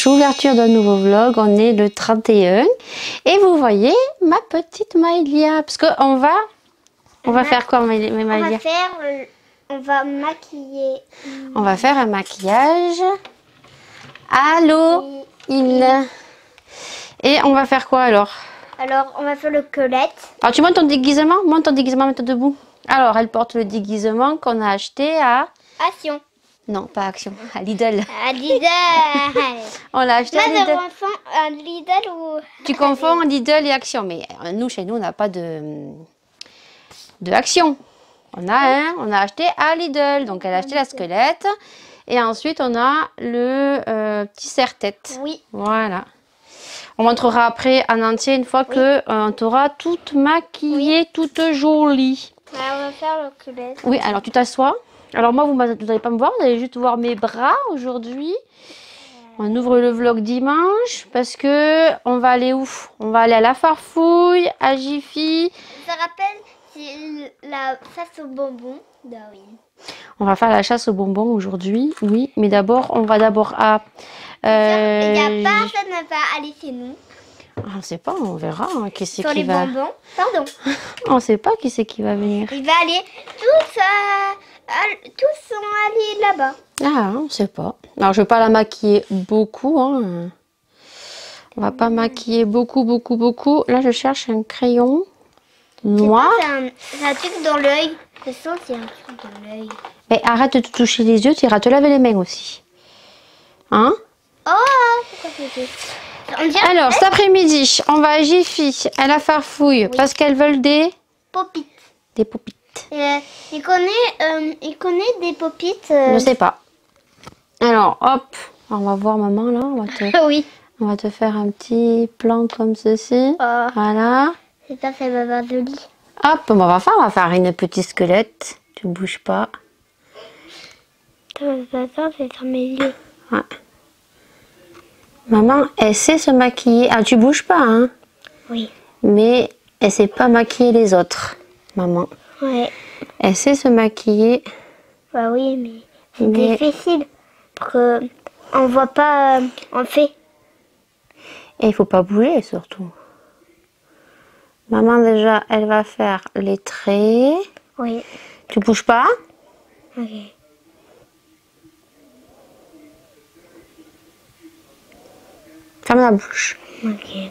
dimanche, ouverture d'un nouveau vlog, on est le 31 et vous voyez ma petite Maëlia, parce qu'on va faire quoi Maëlia? On va maquiller. On va faire un maquillage à l'eau. Et on va faire quoi alors? Alors on va faire le colette. Alors tu montes ton déguisement? Monte ton déguisement, mets-toi debout. Alors elle porte le déguisement qu'on a acheté à... Action. Non, pas Action, à Lidl. À Lidl. On l'a acheté à Lidl. À Lidl ou... Tu confonds Lidl et Action, mais nous, chez nous, on n'a pas de Action. On a acheté à Lidl, donc elle a acheté la squelette. Et ensuite, on a le petit serre-tête. Oui. Voilà. On montrera après en entier une fois que on t'aura toute maquillée, toute jolie. Alors, on va faire le colette. Oui, alors tu t'assois. Alors moi, vous n'allez pas me voir, vous allez juste voir mes bras aujourd'hui. On ouvre le vlog dimanche parce que on va aller où? On va aller à la Farfouille, à Jiffy. Ça rappelle, c'est la chasse aux bonbons d'Halloween. On va faire la chasse aux bonbons aujourd'hui, oui. Mais d'abord, on va d'abord à... Il n'y a personne qui va aller chez nous. On ne sait pas, on verra hein, qui c'est sur qui les va... bonbons, pardon. On ne sait pas qui c'est qui va venir. Il va aller, tous sont allés là-bas. Ah, on ne sait pas. Alors, je ne vais pas la maquiller beaucoup. Hein. On va pas maquiller beaucoup. Là, je cherche un crayon noir. C'est un truc dans l'œil. Je sens qu'il y a un truc dans l'œil. Mais arrête de te toucher les yeux, tu iras te laver les mains aussi. Hein? Oh, c'est quoi ce... Alors, cet après-midi, on va à Jiffy, à la Farfouille, parce qu'elles veulent des... Popites. Des popites. Il connaît des popites. Je ne sais pas. Alors, hop, on va voir maman là. Oui. On va te faire un petit plan comme ceci. Oh. Voilà. C'est ça, ça va avoir de lit. Hop, on va faire une petite squelette. Tu ne bouges pas. Ça, c'est sur mes yeux. Ouais. Maman, elle sait se maquiller. Ah, tu bouges pas, hein? Oui. Mais elle sait pas maquiller les autres, maman. Ouais. Elle sait se maquiller. Bah oui, mais c'est difficile. Parce que on voit pas, on fait. Et il faut pas bouger surtout. Maman déjà, elle va faire les traits. Oui. Tu bouges pas? Ok. Ferme la bouche. Ok.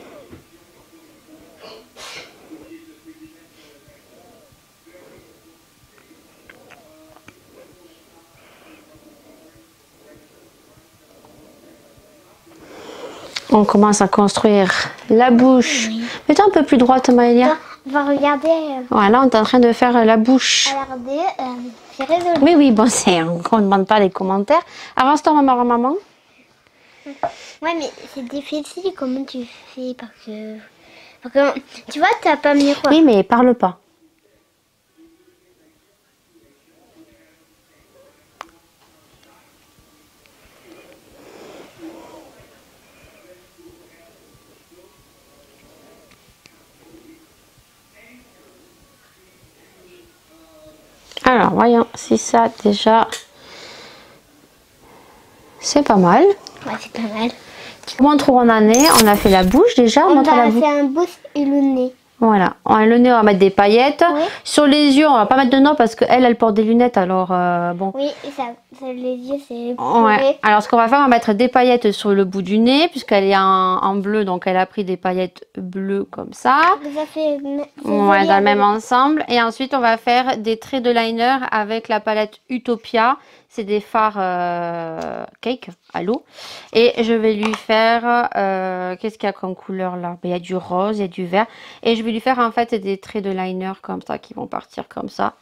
On commence à construire la bouche. Oui. Mets-toi un peu plus droite, Maëlia. On va regarder. Voilà, on est en train de faire la bouche. Regardez, c'est résolu. Oui, bon, on ne demande pas les commentaires. Avance-toi, maman. Ouais, mais c'est difficile. Comment tu fais? Parce que tu vois, t'as pas mis quoi? Oui, mais parle pas. Alors, voyons si ça, déjà, c'est pas mal. Ouais, c'est pas mal. Tu montres où on en est. On a fait la bouche déjà. On va la bouche. faire un bouche et le nez. Voilà. Le nez, on va mettre des paillettes. Oui. Sur les yeux, on va pas mettre de noix parce qu'elle, elle porte des lunettes. Alors, bon. Oui, les yeux, c'est... Ouais. Alors, ce qu'on va faire, on va mettre des paillettes sur le bout du nez puisqu'elle est en bleu. Donc, elle a pris des paillettes bleues comme ça. Ça fait... Ouais, dans le même ensemble. Et ensuite, on va faire des traits de liner avec la palette Utopia. C'est des fards cake à l'eau. Et je vais lui faire... qu'est-ce qu'il y a comme couleur là? Il y a du rose, il y a du vert. Et je vais lui faire en fait des traits de liner comme ça qui vont partir comme ça.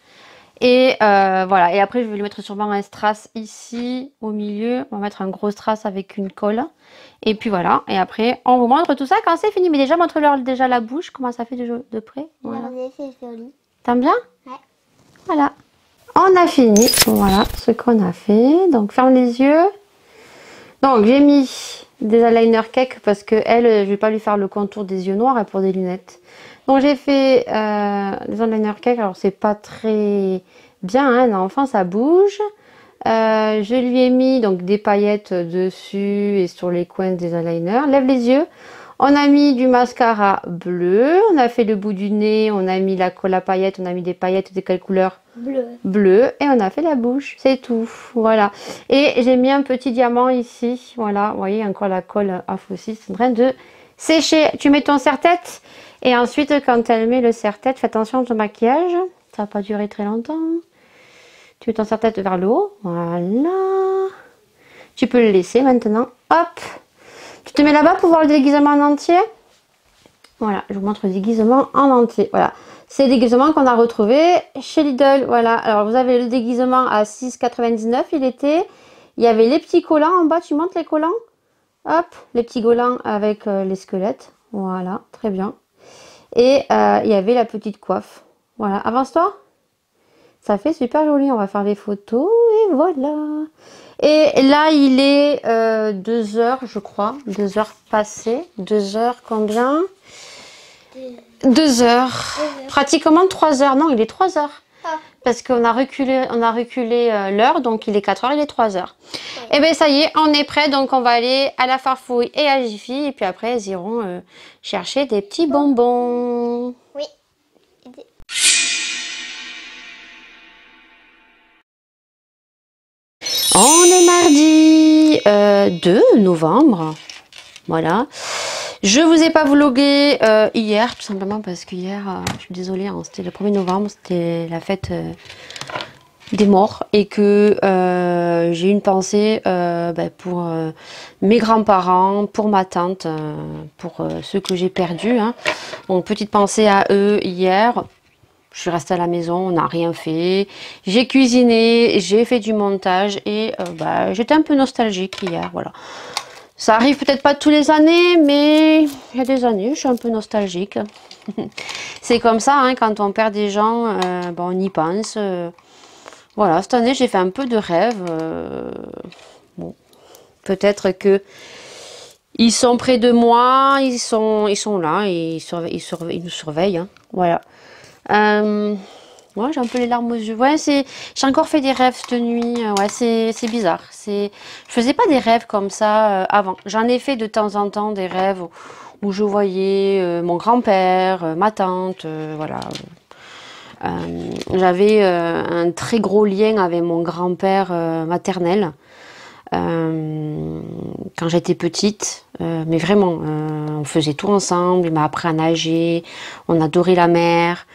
Et voilà. Et après, je vais lui mettre sûrement un strass ici au milieu. On va mettre un gros strass avec une colle. Et puis voilà. Et après, on vous montre tout ça quand c'est fini. Mais déjà, montre-leur déjà la bouche. Comment ça fait de près. Voilà. Regardez, c'est joli. T'aimes bien? Ouais. Voilà. On a fini. Voilà ce qu'on a fait. Donc, ferme les yeux. Donc, j'ai mis des eyeliners cake parce que elle, je vais pas lui faire le contour des yeux noirs et pour des lunettes. Donc, j'ai fait des eyeliners cake. Alors, c'est pas très bien, hein, l'enfant, ça bouge. Je lui ai mis donc des paillettes dessus et sur les coins des eyeliners. Lève les yeux. On a mis du mascara bleu. On a fait le bout du nez. On a mis la colle à paillettes. On a mis des paillettes de quelle couleur? Bleu. Bleu. Et on a fait la bouche. C'est tout. Voilà. Et j'ai mis un petit diamant ici. Voilà. Vous voyez encore la colle à faucille. C'est en train de sécher. Tu mets ton serre-tête. Et ensuite, quand elle met le serre-tête, fais attention à ton maquillage. Ça va pas durer très longtemps. Tu mets ton serre-tête vers le haut. Voilà. Tu peux le laisser maintenant. Hop. Tu te mets là-bas pour voir le déguisement en entier. Voilà. Je vous montre le déguisement en entier. Voilà. C'est le déguisement qu'on a retrouvé chez Lidl. Voilà. Alors, vous avez le déguisement à 6,99. Il était. Il y avait les petits collants en bas. Tu montes les collants. Hop. Les petits collants avec les squelettes. Voilà. Très bien. Et il y avait la petite coiffe. Voilà. Avance-toi. Ça fait super joli, on va faire des photos et voilà. Et là, il est 2 heures, je crois. 2 heures passées. 2 heures combien? 2 heures. Pratiquement 3 heures. Non, il est 3 heures. Ah. Parce qu'on a reculé l'heure, donc il est 4 heures, il est 3 heures. Et bien ça y est, on est prêt, donc on va aller à la Farfouille et à Jiffy. Et puis après, ils iront chercher des petits bonbons. Oui. On est mardi 2 novembre. Voilà. Je vous ai pas vlogué hier, tout simplement parce que hier, je suis désolée, hein, c'était le 1er novembre, c'était la fête des morts. Et que j'ai une pensée pour mes grands-parents, pour ma tante, pour ceux que j'ai perdus. Hein. Donc, petite pensée à eux hier. Je suis restée à la maison, on n'a rien fait. J'ai cuisiné, j'ai fait du montage et j'étais un peu nostalgique hier, voilà. Ça arrive peut-être pas tous les années, mais il y a des années, je suis un peu nostalgique. C'est comme ça, hein, quand on perd des gens, on y pense. Voilà, cette année, j'ai fait un peu de rêve. Bon, peut-être que ils sont près de moi, ils sont là, et ils nous surveillent, hein, voilà. Ouais, j'ai un peu les larmes aux yeux. Ouais, j'ai encore fait des rêves cette nuit. Ouais, c'est bizarre. Je faisais pas des rêves comme ça avant. J'en ai fait de temps en temps des rêves où je voyais mon grand-père, ma tante, voilà. J'avais un très gros lien avec mon grand-père maternel quand j'étais petite. Mais vraiment, on faisait tout ensemble. Il m'a appris à nager. On adorait la mer.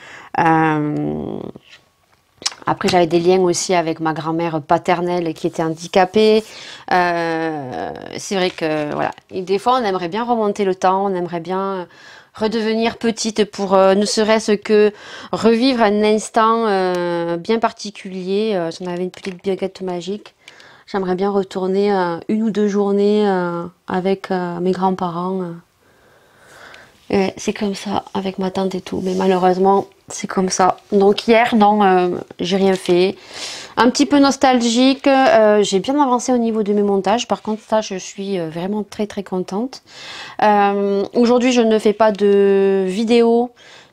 Après, j'avais des liens aussi avec ma grand-mère paternelle qui était handicapée. C'est vrai que, voilà. Et des fois, on aimerait bien remonter le temps, on aimerait bien redevenir petite pour ne serait-ce que revivre un instant bien particulier. Si on avait une petite baguette magique, j'aimerais bien retourner 1 ou 2 journées avec mes grands-parents. C'est comme ça, avec ma tante et tout. Mais malheureusement, c'est comme ça. Donc hier, non, j'ai rien fait. Un petit peu nostalgique. J'ai bien avancé au niveau de mes montages. Par contre, ça, je suis vraiment très très contente. Aujourd'hui, je ne fais pas de vidéo.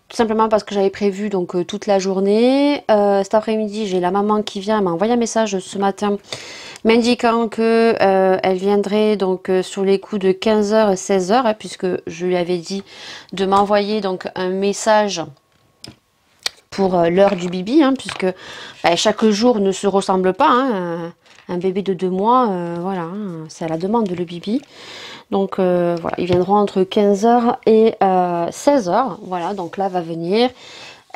Tout simplement parce que j'avais prévu donc toute la journée. Cet après-midi, j'ai la maman qui vient. Elle m'a envoyé un message ce matin m'indiquant que elle viendrait donc sur les coups de 15h 16h hein, puisque je lui avais dit de m'envoyer donc un message pour l'heure du bibi hein, puisque chaque jour ne se ressemble pas hein, un bébé de 2 mois voilà hein, c'est à la demande le bibi donc voilà ils viendront entre 15h et 16h voilà donc là va venir.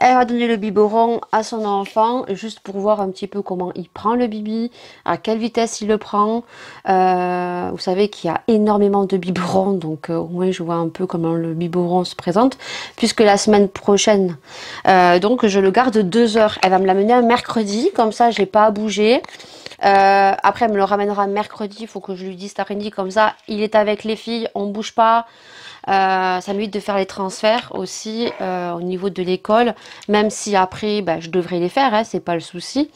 Elle va donner le biberon à son enfant, juste pour voir un petit peu comment il prend le bibi, à quelle vitesse il le prend. Vous savez qu'il y a énormément de biberons, donc au moins je vois un peu comment le biberon se présente. Puisque la semaine prochaine, donc je le garde 2 heures. Elle va me l'amener un mercredi, comme ça j'ai pas à bouger. Après elle me le ramènera mercredi, il faut que je lui dise cet après-midi, comme ça il est avec les filles, on bouge pas. Ça m'évite de faire les transferts aussi au niveau de l'école, même si après je devrais les faire, hein, c'est pas le souci.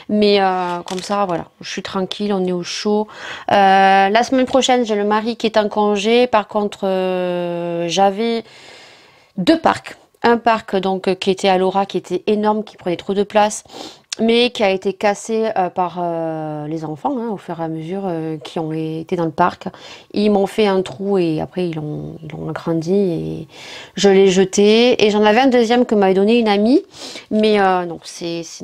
Mais comme ça, voilà, je suis tranquille, on est au chaud. La semaine prochaine, j'ai le mari qui est en congé. Par contre, j'avais 2 parcs. Un parc donc qui était à Laura, qui était énorme, qui prenait trop de place. mais qui a été cassé par les enfants hein, au fur et à mesure qui ont été dans le parc. Ils m'ont fait un trou et après ils l'ont agrandi et je l'ai jeté. Et j'en avais un deuxième que m'avait donné une amie, mais non,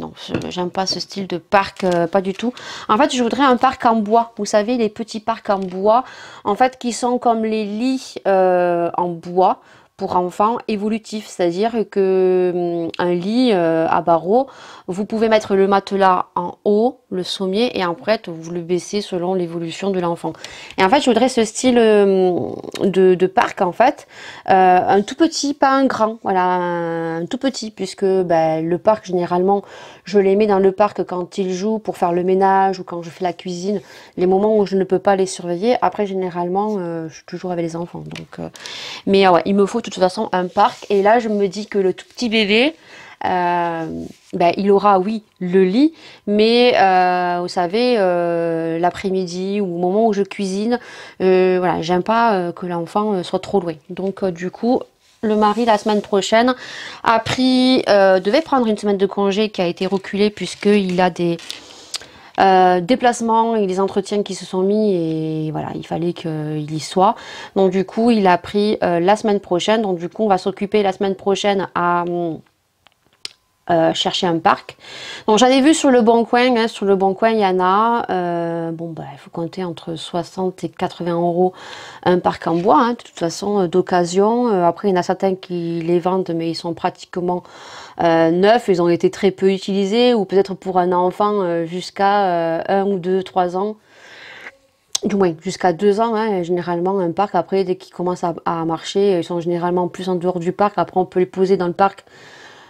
non, j'aime pas ce style de parc, pas du tout. En fait, je voudrais un parc en bois. Vous savez, les petits parcs en bois, en fait, qui sont comme les lits en bois pour enfants évolutifs, c'est-à-dire que un lit à barreaux, vous pouvez mettre le matelas en haut, le sommier, et après vous le baissez selon l'évolution de l'enfant. Et en fait, je voudrais ce style de parc en fait, un tout petit, pas un grand, voilà, un tout petit, puisque ben, le parc généralement, je les mets dans le parc quand ils jouent pour faire le ménage ou quand je fais la cuisine, les moments où je ne peux pas les surveiller. Après, généralement, je suis toujours avec les enfants, donc. Mais ouais, il me faut de toute façon un parc. Et là, je me dis que le tout petit bébé, ben, il aura, oui, le lit, mais vous savez, l'après-midi ou au moment où je cuisine, voilà, j'aime pas que l'enfant soit trop loin. Donc, du coup, le mari, la semaine prochaine, devait prendre une semaine de congé qui a été reculée puisqu'il a des déplacements et les entretiens qui se sont mis et voilà, il fallait qu'il y soit. Donc du coup, il a pris la semaine prochaine. Donc du coup, on va s'occuper la semaine prochaine à chercher un parc. Donc j'avais vu sur le Bon Coin, hein, sur le Bon Coin, il y en a. Bon bah il faut compter entre 60 et 80 euros un parc en bois, hein, de toute façon d'occasion. Après il y en a certains qui les vendent, mais ils sont pratiquement neufs, ils ont été très peu utilisés, ou peut-être pour un enfant jusqu'à 1 ou 2, 3 ans. Du moins jusqu'à 2 ans, hein, généralement un parc. Après dès qu'ils commencent à marcher, ils sont généralement plus en dehors du parc. Après on peut les poser dans le parc.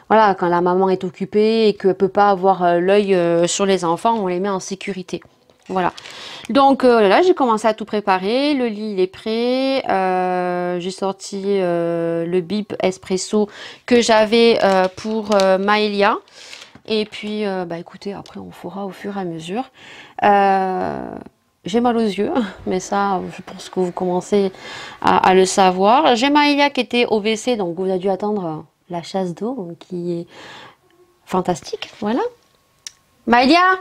Voilà, quand la maman est occupée et qu'elle ne peut pas avoir l'œil sur les enfants, on les met en sécurité. Voilà. Donc là, j'ai commencé à tout préparer. Le lit, il est prêt. J'ai sorti le bip espresso que j'avais pour Maëlia. Et puis, bah écoutez, après, on fera au fur et à mesure. J'ai mal aux yeux, mais ça, je pense que vous commencez à le savoir. J'ai Maëlia qui était au WC, donc vous avez dû attendre la chasse d'eau, qui est fantastique. Voilà. Maëlia,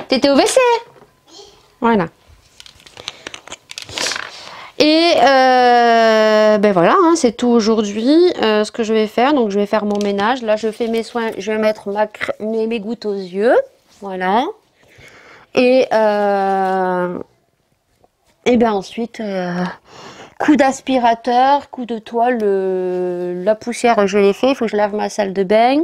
t'étais au WC? Voilà. Et ben voilà, hein, c'est tout aujourd'hui. Ce que je vais faire, donc je vais faire mon ménage. Là, je fais mes soins. Je vais mettre mes gouttes aux yeux. Voilà. Et bien ensuite, coup d'aspirateur, coup de toile, la poussière, je l'ai fait. Il faut que je lave ma salle de bain.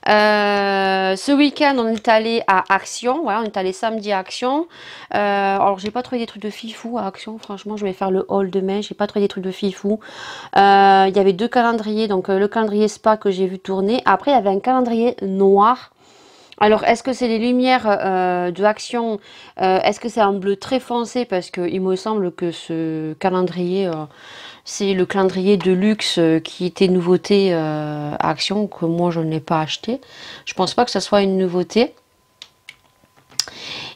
Ce week-end, on est allé à Action. Voilà, on est allé samedi à Action. Alors, j'ai pas trouvé des trucs de fifou à Action. Franchement, je vais faire le haul demain. J'ai pas trouvé des trucs de fifou. Il y avait 2 calendriers. Donc, le calendrier spa que j'ai vu tourner. Après, il y avait un calendrier noir. Alors, est-ce que c'est les lumières de Action? Est-ce que c'est un bleu très foncé? Parce qu'il me semble que ce calendrier, c'est le calendrier de luxe qui était nouveauté à Action, que moi je ne l'ai pas acheté. Je pense pas que ça soit une nouveauté.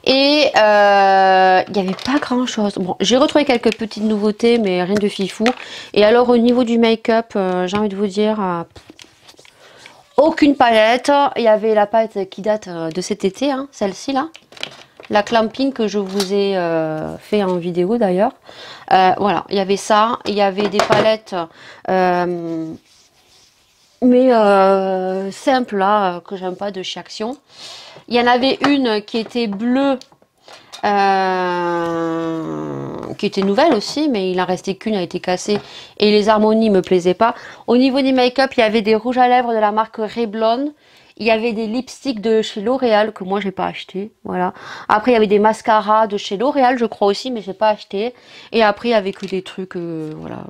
Et il n'y avait pas grand chose. Bon, j'ai retrouvé quelques petites nouveautés, mais rien de fifou. Et alors, au niveau du make-up, j'ai envie de vous dire... aucune palette. Il y avait la palette qui date de cet été, hein, celle-ci là. La clamping que je vous ai fait en vidéo d'ailleurs. Voilà, il y avait ça. Il y avait des palettes, mais simples là, que j'aime pas de chez Action. Il y en avait une qui était bleue. Qui était nouvelle aussi, mais il en restait qu'une, a été cassée et les harmonies me plaisaient pas. Au niveau des make-up, il y avait des rouges à lèvres de la marque Revlon. Il y avait des lipsticks de chez L'Oréal que moi j'ai pas acheté, voilà. Après il y avait des mascaras de chez L'Oréal, je crois aussi, mais j'ai pas acheté. Et après il y avait que des trucs, voilà,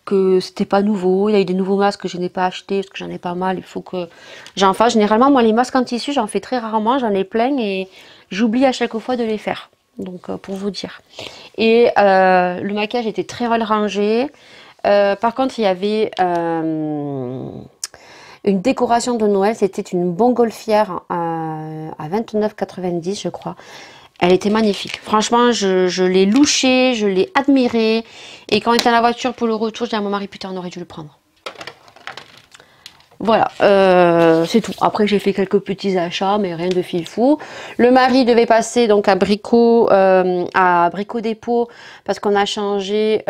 que c'était pas nouveau. Il y a eu des nouveaux masques que je n'ai pas acheté parce que j'en ai pas mal. Il faut que j'en fasse. Généralement, moi les masques en tissu, j'en fais très rarement, j'en ai plein et j'oublie à chaque fois de les faire. Donc pour vous dire. Et le maquillage était très mal rangé. Par contre, il y avait une décoration de Noël. C'était une montgolfière à 29,90 je crois. Elle était magnifique. Franchement, je l'ai louchée, je l'ai admirée. Et quand on était dans la voiture pour le retour, je dis à mon mari, putain, on aurait dû le prendre. Voilà, c'est tout. Après, j'ai fait quelques petits achats, mais rien de fifou. Le mari devait passer donc à Brico Dépôt parce qu'on a changé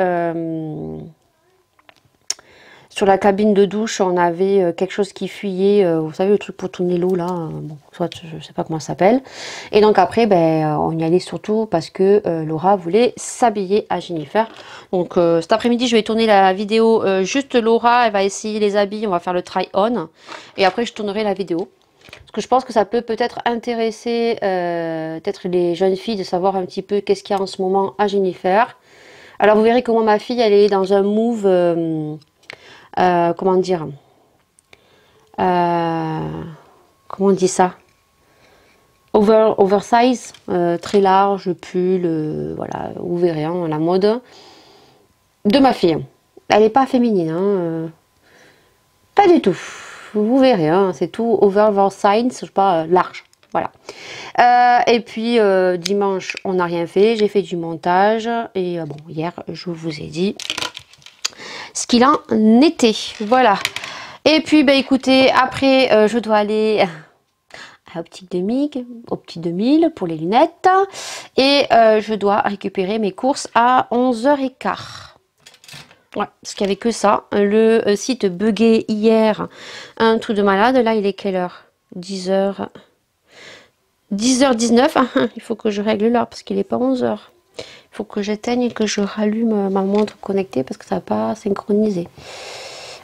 sur la cabine de douche. On avait quelque chose qui fuyait, vous savez, le truc pour tourner l'eau là. Bon, soit je sais pas comment ça s'appelle. Et donc après, ben, on y allait surtout parce que Laura voulait s'habiller à Jennifer. Donc cet après-midi, je vais tourner la vidéo juste Laura. Elle va essayer les habits. On va faire le try-on. Et après, je tournerai la vidéo. Parce que je pense que ça peut peut-être intéresser peut-être les jeunes filles de savoir un petit peu qu'est-ce qu'il y a en ce moment à Jennifer. Alors, vous verrez comment ma fille, elle est dans un move... comment dire, comment on dit ça, oversize, très large, pull, voilà, vous verrez, hein, la mode de ma fille. Elle n'est pas féminine, hein, pas du tout, vous verrez, hein, c'est tout oversize, je sais pas, large, voilà. Et puis dimanche, on n'a rien fait, j'ai fait du montage, et bon, hier, je vous ai dit ce qu'il en était, voilà. Et puis bah écoutez, après je dois aller à Optique 2000 pour les lunettes, et je dois récupérer mes courses à 11h15. Ouais, parce qu'il n'y avait que ça. Le site bugué hier, un truc de malade. Là, il est quelle heure? 10h 10h19. Il faut que je règle l'heure parce qu'il n'est pas 11h. Il faut que j'éteigne et que je rallume ma montre connectée parce que ça n'a pas synchronisé.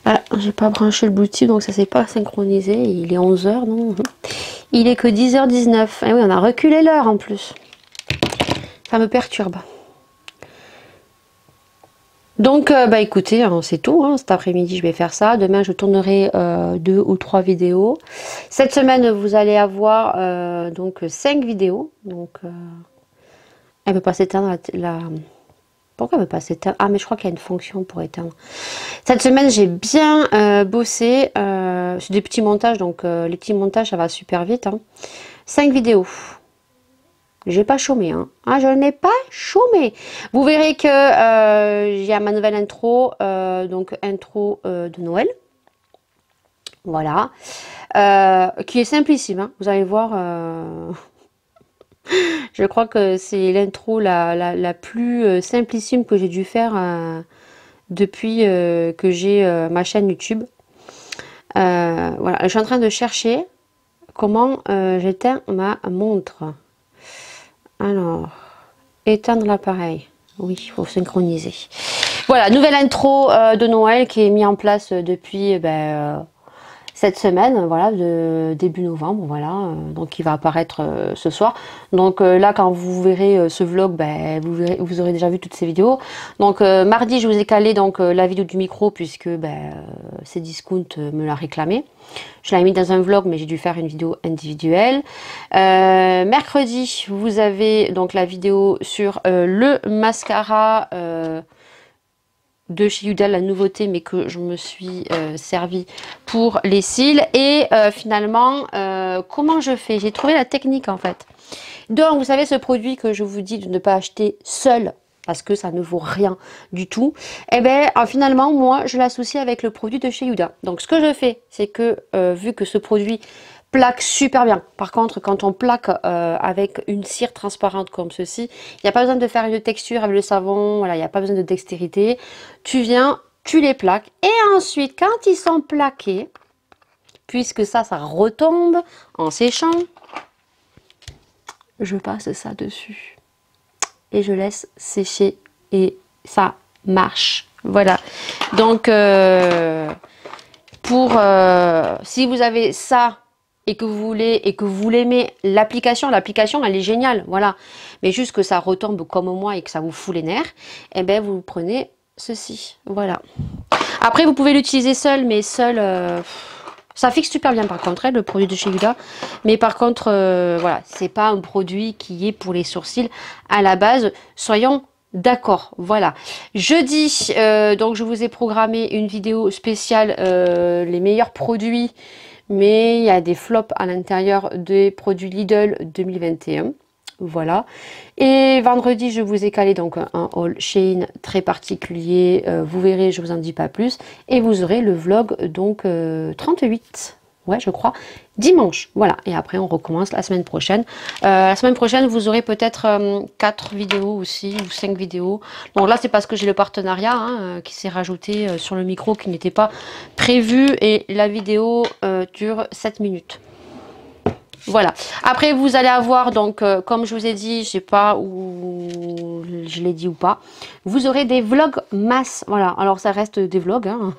Voilà, j'ai pas branché le Bluetooth donc ça s'est pas synchronisé. Il est 11h, non? Il est que 10h19. Et oui, on a reculé l'heure en plus. Ça me perturbe. Donc, bah écoutez, hein, c'est tout. Hein. Cet après-midi, je vais faire ça. Demain, je tournerai 2 ou 3 vidéos. Cette semaine, vous allez avoir donc 5 vidéos. Donc, elle ne peut pas s'éteindre Pourquoi elle ne peut pas s'éteindre? Ah, mais je crois qu'il y a une fonction pour éteindre. Cette semaine, j'ai bien bossé. C'est des petits montages. Donc, les petits montages, ça va super vite. Hein. 5 vidéos. J'ai pas chômé. Hein. Ah, je n'ai pas chômé. Vous verrez que il y a ma nouvelle intro. Donc, intro de Noël. Voilà. Qui est simplissime. Hein. Vous allez voir... Je crois que c'est l'intro la plus simplissime que j'ai dû faire depuis que j'ai ma chaîne YouTube. Voilà, je suis en train de chercher comment j'éteins ma montre. Alors, éteindre l'appareil. Oui, il faut synchroniser. Voilà, nouvelle intro de Noël qui est mise en place depuis cette semaine, voilà, de début novembre, voilà, donc il va apparaître ce soir. Donc là, quand vous verrez ce vlog, vous aurez déjà vu toutes ces vidéos. Donc mardi, je vous ai calé donc la vidéo du micro puisque Cdiscount me l'a réclamé. Je l'ai mis dans un vlog, mais j'ai dû faire une vidéo individuelle. Mercredi, vous avez donc la vidéo sur le mascara de chez Huda, la nouveauté, mais que je me suis servi pour les cils. Et finalement, comment je fais? J'ai trouvé la technique en fait. Donc, vous savez, ce produit que je vous dis de ne pas acheter seul, parce que ça ne vaut rien du tout, et bien finalement, moi, je l'associe avec le produit de chez Huda. Donc, ce que je fais, c'est que, vu que ce produit plaque super bien. Par contre, quand on plaque avec une cire transparente comme ceci, il n'y a pas besoin de faire une texture avec le savon, voilà, il n'y a pas besoin de dextérité. Tu viens, tu les plaques et ensuite, quand ils sont plaqués, puisque ça retombe en séchant, je passe ça dessus et je laisse sécher et ça marche. Voilà. Donc, si vous avez ça et que vous l'aimez, l'application elle est géniale, voilà, mais juste que ça retombe comme moi et que ça vous fout les nerfs, et ben vous prenez ceci, voilà. Après vous pouvez l'utiliser seul, mais seul ça fixe super bien par contre, le produit de chez Huda, mais par contre voilà, c'est pas un produit qui est pour les sourcils à la base, soyons d'accord. Voilà, jeudi donc je vous ai programmé une vidéo spéciale les meilleurs produits, mais il y a des flops à l'intérieur des produits Lidl 2021. voilà. Et vendredi, je vous ai calé donc un haul Shein très particulier. Vous verrez, je vous en dis pas plus. Et vous aurez le vlog donc 38. Ouais, je crois, dimanche. Voilà, et après on recommence la semaine prochaine. La semaine prochaine, vous aurez peut-être 4 vidéos aussi, ou 5 vidéos. Donc là, c'est parce que j'ai le partenariat qui s'est rajouté sur le micro, qui n'était pas prévu. Et la vidéo dure 7 minutes. Voilà. Après, vous allez avoir, donc, comme je vous ai dit, je sais pas où je l'ai dit ou pas, vous aurez des vlogs masse. Voilà. Alors, ça reste des vlogs. Hein.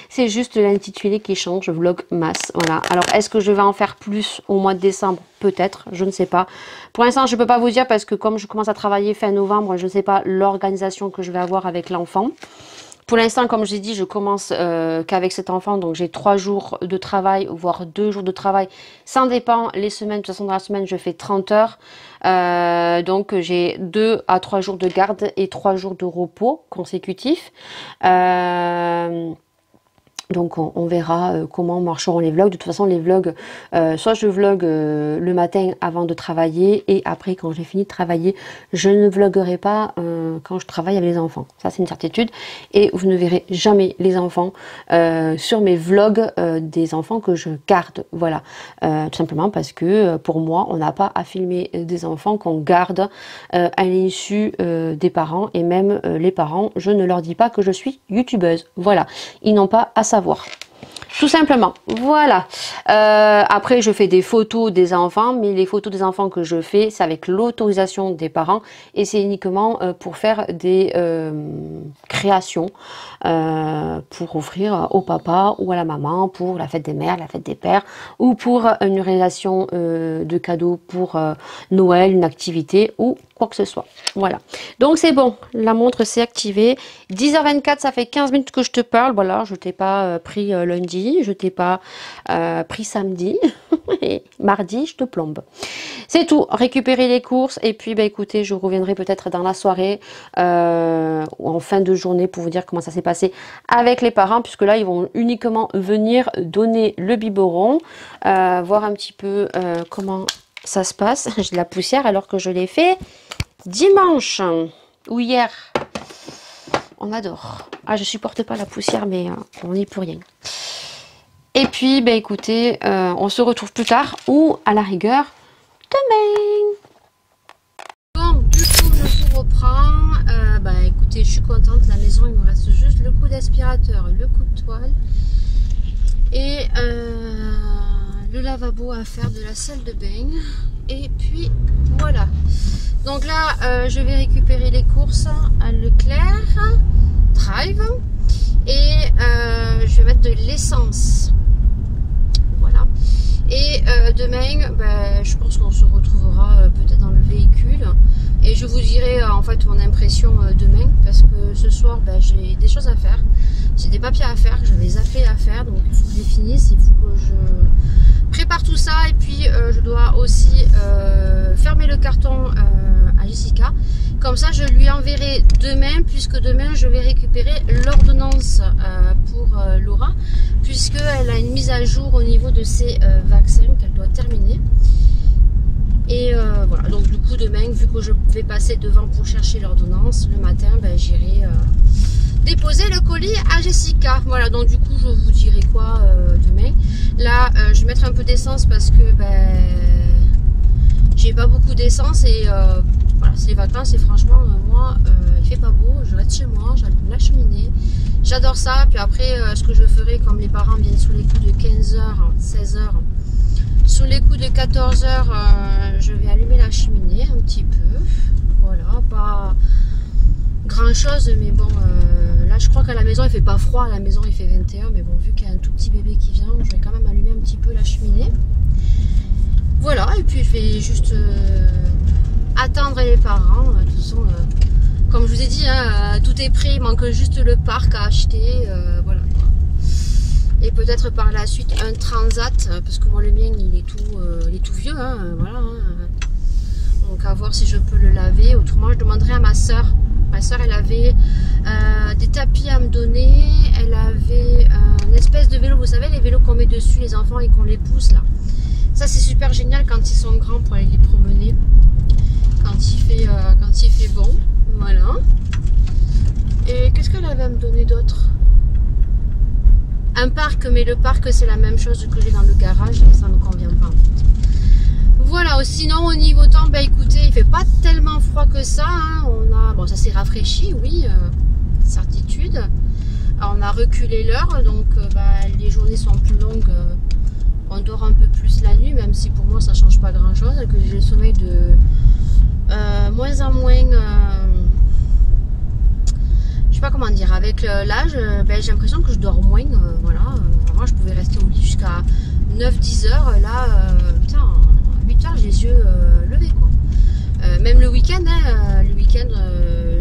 C'est juste l'intitulé qui change, vlog masse. Voilà. Alors, est-ce que je vais en faire plus au mois de décembre? Peut-être, je ne sais pas. Pour l'instant, je ne peux pas vous dire parce que comme je commence à travailler fin novembre, je ne sais pas l'organisation que je vais avoir avec l'enfant. Pour l'instant, comme je l'ai dit, je commence qu'avec cet enfant, donc j'ai 3 jours de travail, voire 2 jours de travail. Ça dépend les semaines, de toute façon dans la semaine, je fais 30 heures. Donc j'ai 2 à 3 jours de garde et 3 jours de repos consécutifs. Donc on verra comment marcheront les vlogs. De toute façon les vlogs, soit je vlog le matin avant de travailler et après quand j'ai fini de travailler, je ne vloguerai pas quand je travaille avec les enfants. Ça c'est une certitude. Et vous ne verrez jamais les enfants sur mes vlogs des enfants que je garde. Voilà, tout simplement parce que pour moi on n'a pas à filmer des enfants qu'on garde à l'issue des parents. Et même les parents, je ne leur dis pas que je suis youtubeuse. Voilà, ils n'ont pas à savoir. Tout simplement, voilà. Après, je fais des photos des enfants, mais les photos des enfants que je fais, c'est avec l'autorisation des parents et c'est uniquement pour faire des créations pour offrir au papa ou à la maman pour la fête des mères, la fête des pères ou pour une réalisation de cadeaux pour Noël, une activité ou quoi que ce soit. Voilà. Donc c'est bon, la montre s'est activée. 10h24, ça fait 15 minutes que je te parle. Voilà, je t'ai pas pris lundi, je t'ai pas pris samedi. Et mardi, je te plombe. C'est tout. Récupérer les courses et puis bah écoutez, je reviendrai peut-être dans la soirée ou en fin de journée pour vous dire comment ça s'est passé avec les parents, puisque là ils vont uniquement venir donner le biberon, voir un petit peu comment ça se passe. J'ai de la poussière alors que je l'ai fait dimanche ou hier. On adore. Ah, je supporte pas la poussière, mais on n'y peut rien. Et puis, bah, écoutez, on se retrouve plus tard ou à la rigueur demain. Bon, du coup, je vous reprends. Bah, écoutez, je suis contente. La maison, il me reste juste le coup d'aspirateur, le coup de toile et le lavabo à faire de la salle de bain. Et puis, voilà. Donc là, je vais récupérer les courses à Leclerc Drive et je vais mettre de l'essence. Voilà. Et demain, ben, je pense qu'on se retrouvera peut-être dans le véhicule et je vous dirai en fait mon impression demain parce que ce soir, ben, j'ai des choses à faire. J'ai des papiers à faire, j'avais zappé à faire, donc il faut que je les finisse, il faut que je prépare tout ça et puis je dois aussi fermer le carton à Jessica. Comme ça, je lui enverrai demain, puisque demain, je vais récupérer l'ordonnance pour Laura, puisqu'elle a une mise à jour au niveau de ses vaccins qu'elle doit terminer. Et voilà, donc du coup, demain, vu que je vais passer devant pour chercher l'ordonnance, le matin, ben, j'irai déposer le colis à Jessica. Voilà, donc du coup, je vous dirai quoi demain. Là, je vais mettre un peu d'essence parce que ben, j'ai pas beaucoup d'essence et voilà, c'est les vacances et franchement, moi, il fait pas beau, je reste chez moi, j'allume la cheminée, j'adore ça. Puis après, ce que je ferai, comme les parents viennent sous les coups de 15h, 16h, sous les coups de 14h, je vais allumer la cheminée un petit peu. Voilà, pas grand chose, mais bon, là je crois qu'à la maison il fait pas froid, à la maison il fait 21, mais bon, vu qu'il y a un tout petit bébé qui vient, je vais quand même allumer un petit peu la cheminée. Voilà, et puis je vais juste attendre les parents. De toute façon, comme je vous ai dit, hein, tout est prêt, il manque juste le parc à acheter. Voilà. Et peut-être par la suite un transat, parce que moi le mien il est tout vieux. Hein, voilà, hein. Donc à voir si je peux le laver. Autrement, je demanderai à ma soeur. Ma soeur, elle avait des tapis à me donner. Elle avait une espèce de vélo, vous savez, les vélos qu'on met dessus les enfants et qu'on les pousse là. Ça c'est super génial quand ils sont grands pour aller les promener. Quand il fait bon. Voilà. Et qu'est-ce qu'elle avait à me donner d'autre? Un parc, mais le parc c'est la même chose que j'ai dans le garage et ça ne me convient pas en fait. Voilà, sinon au niveau temps, bah écoutez, il fait pas tellement froid que ça. Hein. Bon, ça s'est rafraîchi, oui, certitude. Alors, on a reculé l'heure, donc les journées sont plus longues. On dort un peu plus la nuit, même si pour moi ça change pas grand chose, que j'ai le sommeil de moins en moins. Je sais pas comment dire, avec l'âge, j'ai l'impression que je dors moins. Voilà, avant je pouvais rester au lit jusqu'à 9-10 heures. Là, putain, à 8 heures j'ai les yeux levés quoi. Même le week-end,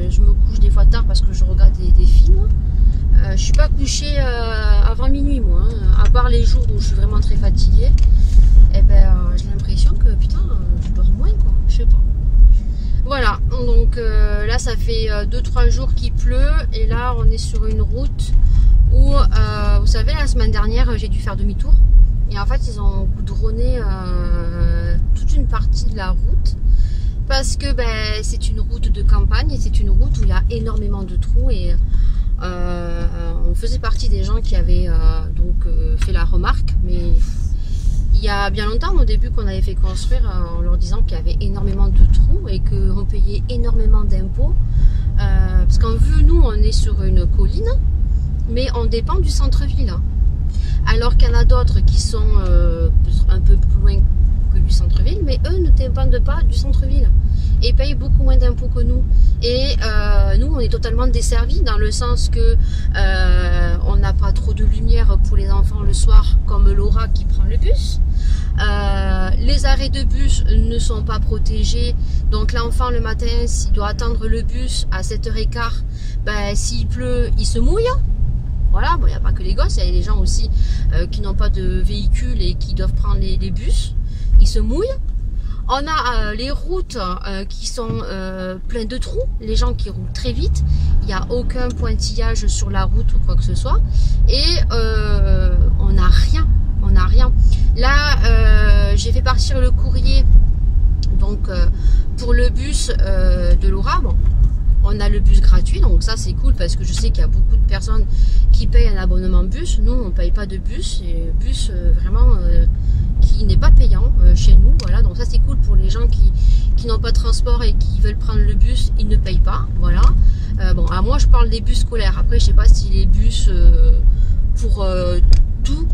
je me couche des fois tard parce que je regarde des films. Je suis pas couchée avant minuit moi, hein. À part les jours où je suis vraiment très fatiguée. Et j'ai l'impression que putain, je dors moins quoi, je sais pas. Voilà, donc là ça fait 2-3 jours qu'il pleut et là on est sur une route où, vous savez, la semaine dernière j'ai dû faire demi-tour et en fait ils ont goudronné toute une partie de la route parce que c'est une route de campagne et c'est une route où il y a énormément de trous et on faisait partie des gens qui avaient fait la remarque, mais il y a bien longtemps, au début qu'on avait fait construire, en leur disant qu'il y avait énormément de trous et qu'on payait énormément d'impôts. Parce qu'en vue, nous, on est sur une colline, mais on dépend du centre-ville. Alors qu'il y en a d'autres qui sont un peu plus loin que du centre-ville, mais eux ne dépendent pas du centre-ville et payent beaucoup moins d'impôts que nous. Et nous, on est totalement desservis dans le sens que on n'a pas trop de lumière pour les enfants le soir, comme Laura qui prend le bus. Les arrêts de bus ne sont pas protégés, donc l'enfant le matin, s'il doit attendre le bus à 7h15, s'il pleut, il se mouille. Voilà, bon, il n'y a pas que les gosses, il y a les gens aussi qui n'ont pas de véhicule et qui doivent prendre les bus, ils se mouillent. On a les routes qui sont pleines de trous, les gens qui roulent très vite, il n'y a aucun pointillage sur la route ou quoi que ce soit, et on n'a rien, Là, j'ai fait partir le courrier donc pour le bus de Laura. Bon, on a le bus gratuit, donc ça c'est cool parce que je sais qu'il y a beaucoup de personnes qui payent un abonnement bus. Nous, on ne paye pas de bus, et bus vraiment qui n'est pas payant chez nous. Voilà, donc ça c'est cool pour les gens qui n'ont pas de transport et qui veulent prendre le bus, ils ne payent pas. Voilà. Bon, alors moi je parle des bus scolaires. Après, je sais pas si les bus pour tout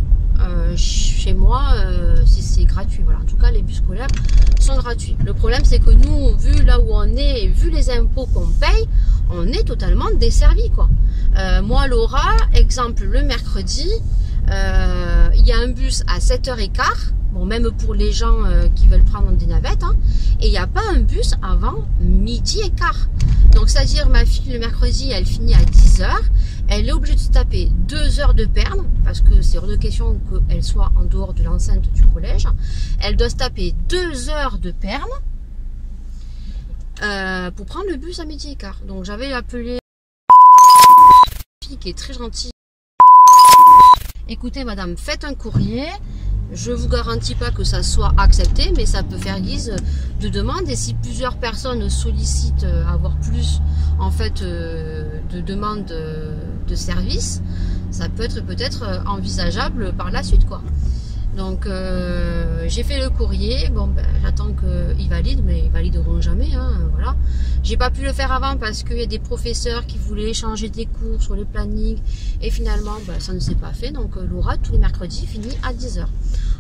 chez moi, si c'est gratuit. Voilà. En tout cas, les bus scolaires sont gratuits. Le problème, c'est que nous, vu là où on est, et vu les impôts qu'on paye, on est totalement desservi, quoi. Moi, Laura, exemple, le mercredi, il y a un bus à 7h15. Bon, même pour les gens qui veulent prendre des navettes, hein, et il n'y a pas un bus avant 12h15. Donc, c'est-à-dire, ma fille, le mercredi, elle finit à 10h. Elle est obligée de se taper 2 heures de perme, parce que c'est hors de question qu'elle soit en dehors de l'enceinte du collège. Elle doit se taper 2 heures de perme pour prendre le bus à 12h15. Donc, j'avais appelé une fille qui est très gentille. Écoutez, madame, faites un courrier. Je vous garantis pas que ça soit accepté, mais ça peut faire guise de demande. Et si plusieurs personnes sollicitent avoir plus en fait de demandes de services, ça peut être peut-être envisageable par la suite, quoi. Donc j'ai fait le courrier. Bon, j'attends qu'ils valident, mais ils valideront jamais, hein, voilà. J'ai pas pu le faire avant parce qu'il y a des professeurs qui voulaient échanger des cours sur les plannings et finalement ça ne s'est pas fait. Donc Laura, tous les mercredis, finit à 10h.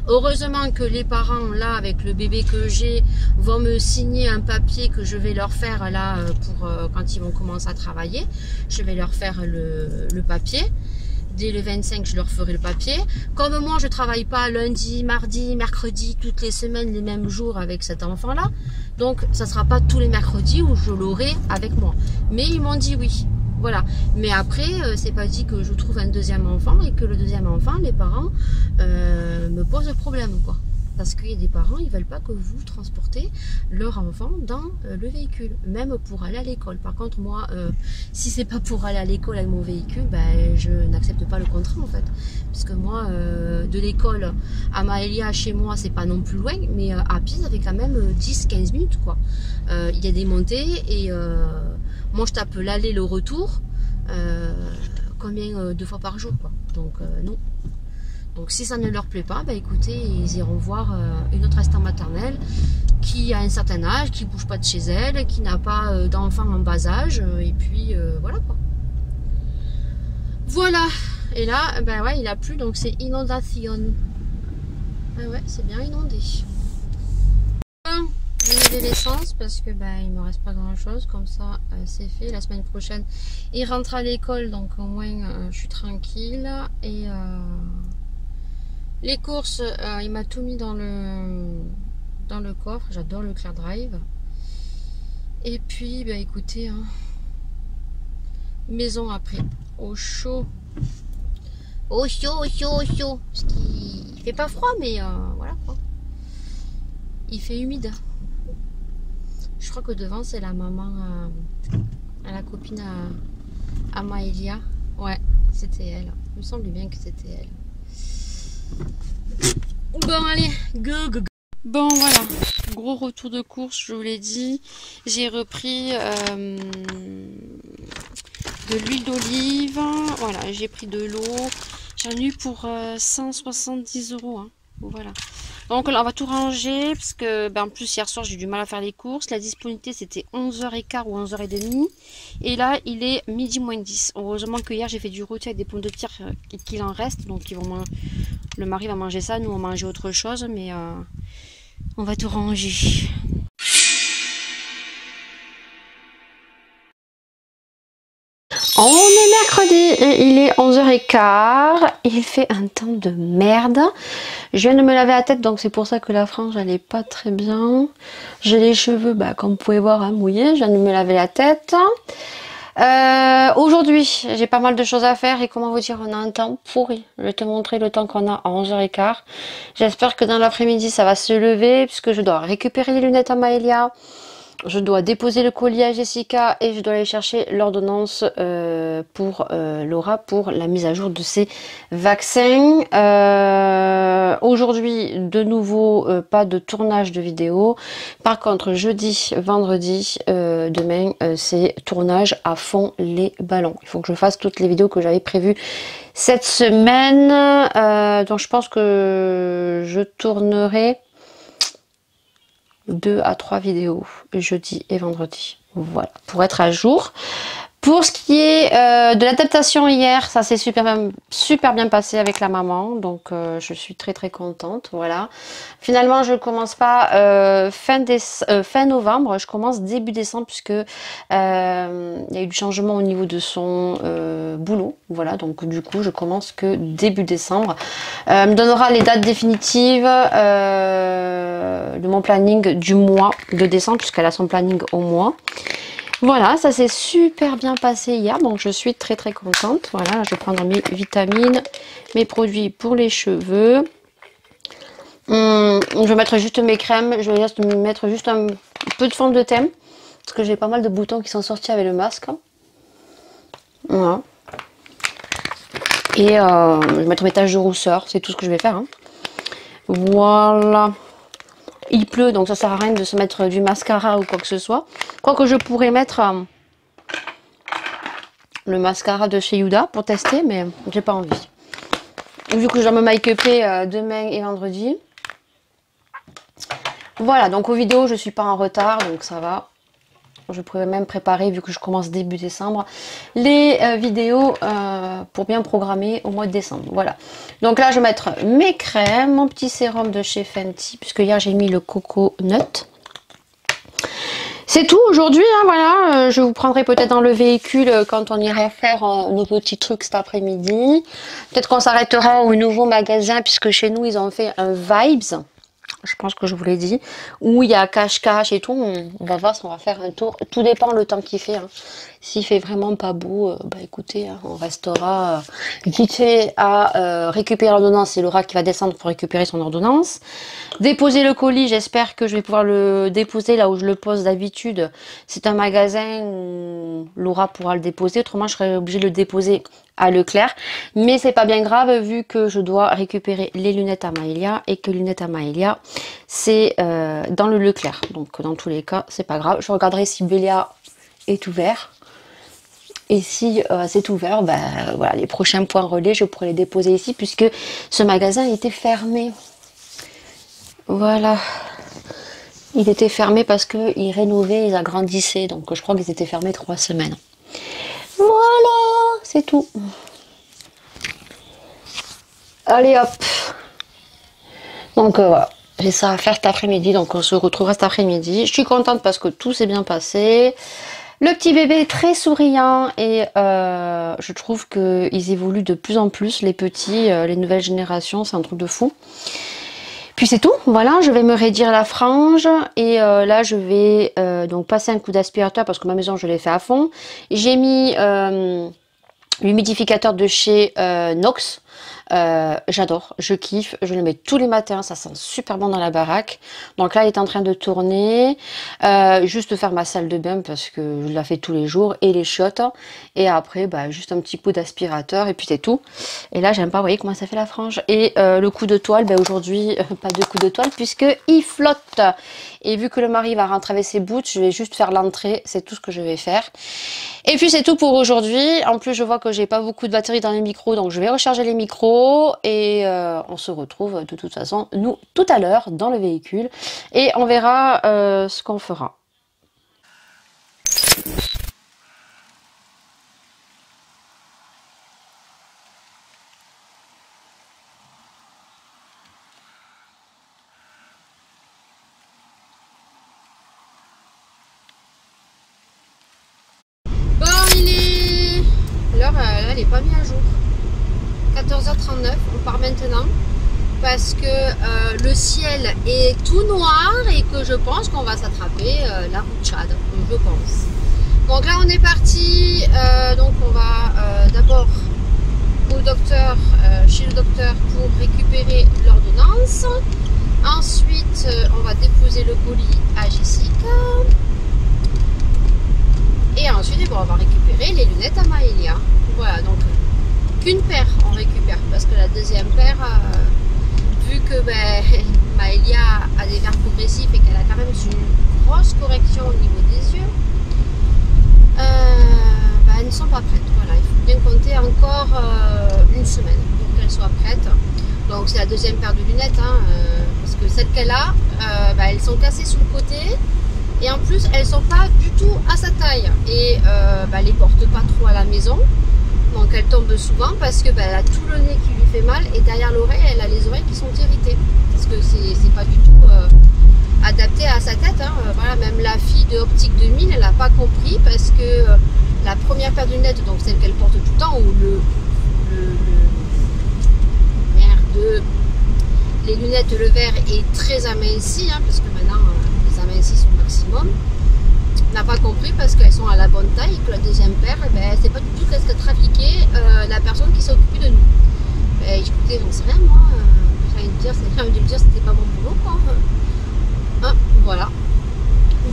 Heureusement que les parents, là, avec le bébé que j'ai, vont me signer un papier que je vais leur faire là pour quand ils vont commencer à travailler. Je vais leur faire le papier. Dès le 25, je leur ferai le papier. Comme moi, je travaille pas lundi, mardi, mercredi, toutes les semaines, les mêmes jours avec cet enfant-là. Donc, ça sera pas tous les mercredis où je l'aurai avec moi. Mais ils m'ont dit oui. Voilà. Mais après, c'est pas dit que je trouve un deuxième enfant et que le deuxième enfant, les parents me posent problème, quoi. Parce qu'il y a des parents, ils veulent pas que vous transportez leur enfant dans le véhicule, même pour aller à l'école. Par contre, moi, si c'est pas pour aller à l'école avec mon véhicule, ben, je n'accepte pas le contrat en fait. Parce que moi, de l'école à Maëlia, chez moi, c'est pas non plus loin, mais à pied, ça fait quand même 10-15 minutes, quoi. Il y a des montées et moi, je tape l'aller, le retour, combien 2 fois par jour, quoi. Donc, non. Donc si ça ne leur plaît pas, bah écoutez, ils iront voir une autre assistante maternelle qui a un certain âge, qui ne bouge pas de chez elle, qui n'a pas d'enfant en bas âge, et puis voilà quoi. Voilà, et là, ben ouais, il a plu, donc c'est inondation. Ah ouais, c'est bien inondé. J'ai mis de l'essence parce que ben, il me reste pas grand chose, comme ça c'est fait. La semaine prochaine, il rentre à l'école, donc au moins je suis tranquille. Et les courses, il m'a tout mis dans le coffre. J'adore le Clear Drive. Et puis, bah, écoutez, hein, maison après, au chaud. Au chaud, au chaud, au chaud. Parce qu'il fait pas froid, mais voilà quoi. Il fait humide. Je crois que devant, c'est la maman, la copine à Maëlia. Ouais, c'était elle. Il me semblait bien que c'était elle. Bon allez, go go go. Bon voilà, gros retour de course, je vous l'ai dit. J'ai repris de l'huile d'olive. Voilà, j'ai pris de l'eau. J'en ai eu pour 170 €. Hein. Voilà. Donc là on va tout ranger parce que ben, en plus hier soir j'ai eu du mal à faire les courses. La disponibilité c'était 11h15 ou 11h30 et là il est midi moins 10. Heureusement que hier j'ai fait du rôti avec des pommes de terre qu'il en reste, donc ils vont le mari va manger ça, nous on va manger autre chose, mais on va tout ranger. On est mercredi et il est 11h15, il fait un temps de merde. Je viens de me laver la tête, donc c'est pour ça que la frange elle est pas très bien. J'ai les cheveux, bah, comme vous pouvez voir, hein, mouillés. Je viens de me laver la tête. Aujourd'hui, j'ai pas mal de choses à faire et comment vous dire, on a un temps pourri. Je vais te montrer le temps qu'on a à 11h15. J'espère que dans l'après-midi ça va se lever puisque je dois récupérer les lunettes à Maëlia. Je dois déposer le colis à Jessica et je dois aller chercher l'ordonnance pour Laura pour la mise à jour de ses vaccins. Aujourd'hui, de nouveau, pas de tournage de vidéo. Par contre, jeudi, vendredi, demain, c'est tournage à fond les ballons. Il faut que je fasse toutes les vidéos que j'avais prévues cette semaine. Donc, je pense que je tournerai 2 à 3 vidéos jeudi et vendredi, voilà, pour être à jour. Pour ce qui est de l'adaptation hier, ça s'est super bien passé avec la maman, donc je suis très contente, voilà. Finalement je commence pas fin novembre, je commence début décembre puisque il y a eu du changement au niveau de son boulot, voilà, donc du coup je commence que début décembre. Me donnera les dates définitives de mon planning du mois de décembre puisqu'elle a son planning au mois. Voilà, ça s'est super bien passé hier, donc je suis très contente. Voilà, là, je vais prendre mes vitamines, mes produits pour les cheveux. Je vais mettre juste mes crèmes, je vais mettre juste un peu de fond de teint, parce que j'ai pas mal de boutons qui sont sortis avec le masque. Voilà. Et je vais mettre mes taches de rousseur, c'est tout ce que je vais faire. Hein. Voilà. Il pleut, donc ça sert à rien de se mettre du mascara ou quoi que ce soit. Quoique je pourrais mettre le mascara de chez Huda pour tester, mais j'ai pas envie. Vu que je dois me make-upper demain et vendredi. Voilà, donc aux vidéos, je suis pas en retard, donc ça va. Je pourrais même préparer, vu que je commence début décembre, les vidéos pour bien programmer au mois de décembre. Voilà. Donc là, je vais mettre mes crèmes, mon petit sérum de chez Fenty, puisque hier, j'ai mis le Coco Nut. C'est tout aujourd'hui, hein, voilà. Je vous prendrai peut-être dans le véhicule quand on ira faire nos petits trucs cet après-midi. Peut-être qu'on s'arrêtera au nouveau magasin, puisque chez nous, ils ont fait un Vibes. je pense que je vous l'ai dit, où il y a cache-cache et tout. On va voir si on va faire un tour. Tout dépend le temps qu'il fait. Hein. S'il fait vraiment pas beau, bah écoutez, hein, on restera vite fait à récupérer l'ordonnance. C'est Laura qui va descendre pour récupérer son ordonnance. Déposer le colis, j'espère que je vais pouvoir le déposer là où je le pose d'habitude. C'est un magasin où Laura pourra le déposer, autrement je serais obligée de le déposer à Leclerc. Mais c'est pas bien grave vu que je dois récupérer les lunettes à Maëlia et que les lunettes à Maëlia c'est dans le Leclerc. Donc dans tous les cas, c'est pas grave. Je regarderai si Bélia est ouvert. Et si c'est ouvert, ben voilà, les prochains points relais, je pourrais les déposer ici puisque ce magasin était fermé. Voilà. Il était fermé parce qu'ils rénovaient, ils agrandissaient. Donc je crois qu'ils étaient fermés 3 semaines. Voilà, c'est tout. Allez hop. Donc voilà, j'ai ça à faire cet après-midi. Donc on se retrouvera cet après-midi. Je suis contente parce que tout s'est bien passé. Le petit bébé est très souriant et je trouve qu'ils évoluent de plus en plus, les petits, les nouvelles générations, c'est un truc de fou. Puis c'est tout, voilà, je vais me raidir la frange et là je vais donc passer un coup d'aspirateur parce que ma maison je l'ai fait à fond. J'ai mis l'humidificateur de chez Nox. J'adore, je kiffe, je le mets tous les matins, ça sent super bon dans la baraque. Donc là il est en train de tourner, juste faire ma salle de bain parce que je la fais tous les jours et les chiottes. Et après bah, juste un petit coup d'aspirateur et puis c'est tout. Et là j'aime pas, vous voyez comment ça fait la frange. Et le coup de toile, bah, aujourd'hui pas de coup de toile puisque il flotte. Et vu que le mari va rentrer avec ses boots, je vais juste faire l'entrée, c'est tout ce que je vais faire. Et puis c'est tout pour aujourd'hui. En plus je vois que j'ai pas beaucoup de batterie dans les micros, donc je vais recharger les micros et on se retrouve de toute façon nous tout à l'heure dans le véhicule et on verra ce qu'on fera. Bon, l'heure elle est pas mise à jour. 14h39, on part maintenant parce que le ciel est tout noir et que je pense qu'on va s'attraper la route Tchad, je pense. Donc là on est parti, donc on va d'abord au docteur, chez le docteur pour récupérer l'ordonnance. Ensuite on va déposer le colis à Jessica. Et ensuite on va récupérer les lunettes à Maëlia. Voilà, donc qu'une paire on récupère parce que la deuxième paire, vu que ben, Maëlia a des verres progressifs et qu'elle a quand même une grosse correction au niveau des yeux, ben, elles ne sont pas prêtes. Voilà, il faut bien compter encore une semaine pour qu'elles soient prêtes. Donc c'est la deuxième paire de lunettes, hein, parce que celles qu'elle a, ben, elles sont cassées sur le côté. Et en plus, elles sont pas du tout à sa taille. Et ben, elle les porte pas trop à la maison. Donc elle tombe souvent parce que ben, elle a tout le nez qui lui fait mal. Et derrière l'oreille, elle a les oreilles qui sont irritées. Parce que c'est pas du tout adapté à sa tête. Hein. Voilà, même la fille de Optique 2000, elle n'a pas compris. Parce que la première paire de lunettes, donc celle qu'elle porte tout le temps, ou les lunettes, le verre est très aminci. Hein, parce que maintenant, les amincis sont maximum. N'a pas compris parce qu'elles sont à la bonne taille et que la deuxième paire, ben, c'est pas du tout qu'est-ce que trafiquait la personne qui s'est occupée de nous. Ben, écoutez, j'en sais rien moi, j'ai envie de dire, c'était pas mon boulot quoi. Hein, voilà.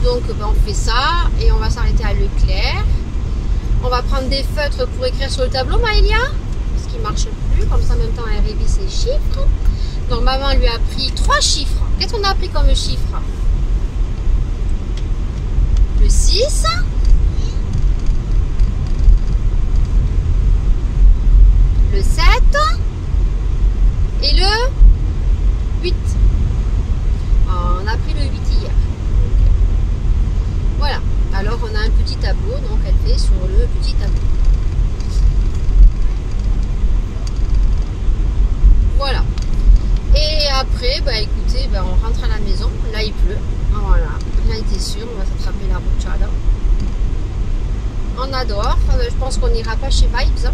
Donc ben, on fait ça et on va s'arrêter à Leclerc. On va prendre des feutres pour écrire sur le tableau, Maëlia, parce qu'il marche plus, comme ça en même temps elle révise ses chiffres. Donc maman lui a appris 3 chiffres. Qu'est-ce qu'on a appris comme chiffre? Le 6, le 7 et le 8. On a pris le 8 hier. Voilà, alors on a un petit tableau, donc elle fait sur le petit tableau. Voilà. Et après, bah écoutez, bah, on rentre à la maison. Là il pleut. Voilà, rien n'était sûr, on va s'attraper la route Tchad. On adore. Je pense qu'on n'ira pas chez Vibes. Hein.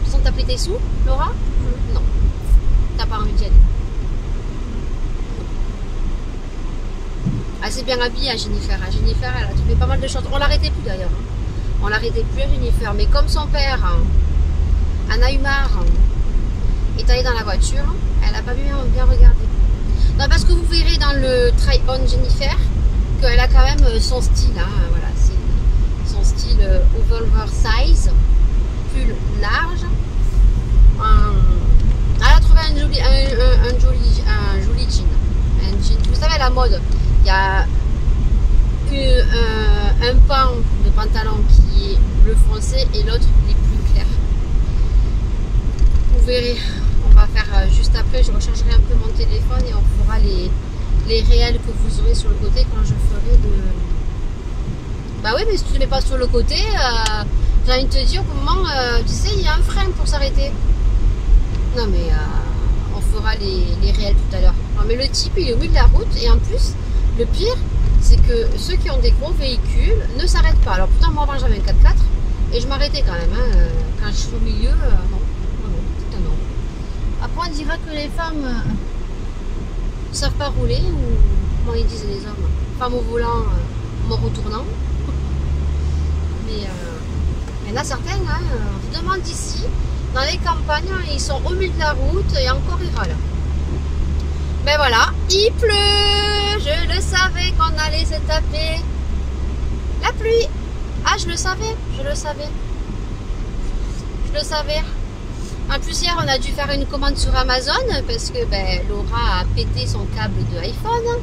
Sans taper des sous, Laura? Non. T'as pas envie d'y aller? assez bien habillée à Jennifer. À Jennifer, elle a trouvé pas mal de choses. On l'arrêtait plus d'ailleurs. Hein. On l'arrêtait plus à Jennifer. Mais comme son père en a eu marre, est allé dans la voiture, elle n'a pas bien regardé. Non, parce que vous verrez dans le try-on Jennifer qu'elle a quand même son style. Hein. Voilà, c'est son style oversize, pull large. Elle a trouvé un joli jean. Un jean. Vous savez, à la mode, il y a un pan de pantalon qui est bleu foncé et l'autre il est plus clair. Vous verrez, on va faire juste après, je rechargerai un peu mon téléphone et on fera les réels que vous aurez sur le côté quand je ferai le... Bah oui, mais si tu ne mets pas sur le côté, j'ai envie de te dire, au moment, tu sais, il y a un frein pour s'arrêter. Non mais on fera les réels tout à l'heure. Mais le type il est au milieu de la route et en plus le pire c'est que ceux qui ont des gros véhicules ne s'arrêtent pas. Alors pourtant moi avant j'avais un 4x4 et je m'arrêtais quand même. Hein. Quand je suis au milieu, non, c'est un non. Après on dira que les femmes ne savent pas rouler ou comment ils disent les hommes. Femmes au volant, mort au tournant. Mais il y en a certains, hein, on se demande ici. Dans les campagnes, ils sont au milieu de la route et encore ils râlent. Ben voilà, il pleut. Je le savais qu'on allait se taper la pluie. Ah, je le savais. En plus hier, on a dû faire une commande sur Amazon parce que ben, Laura a pété son câble de iPhone.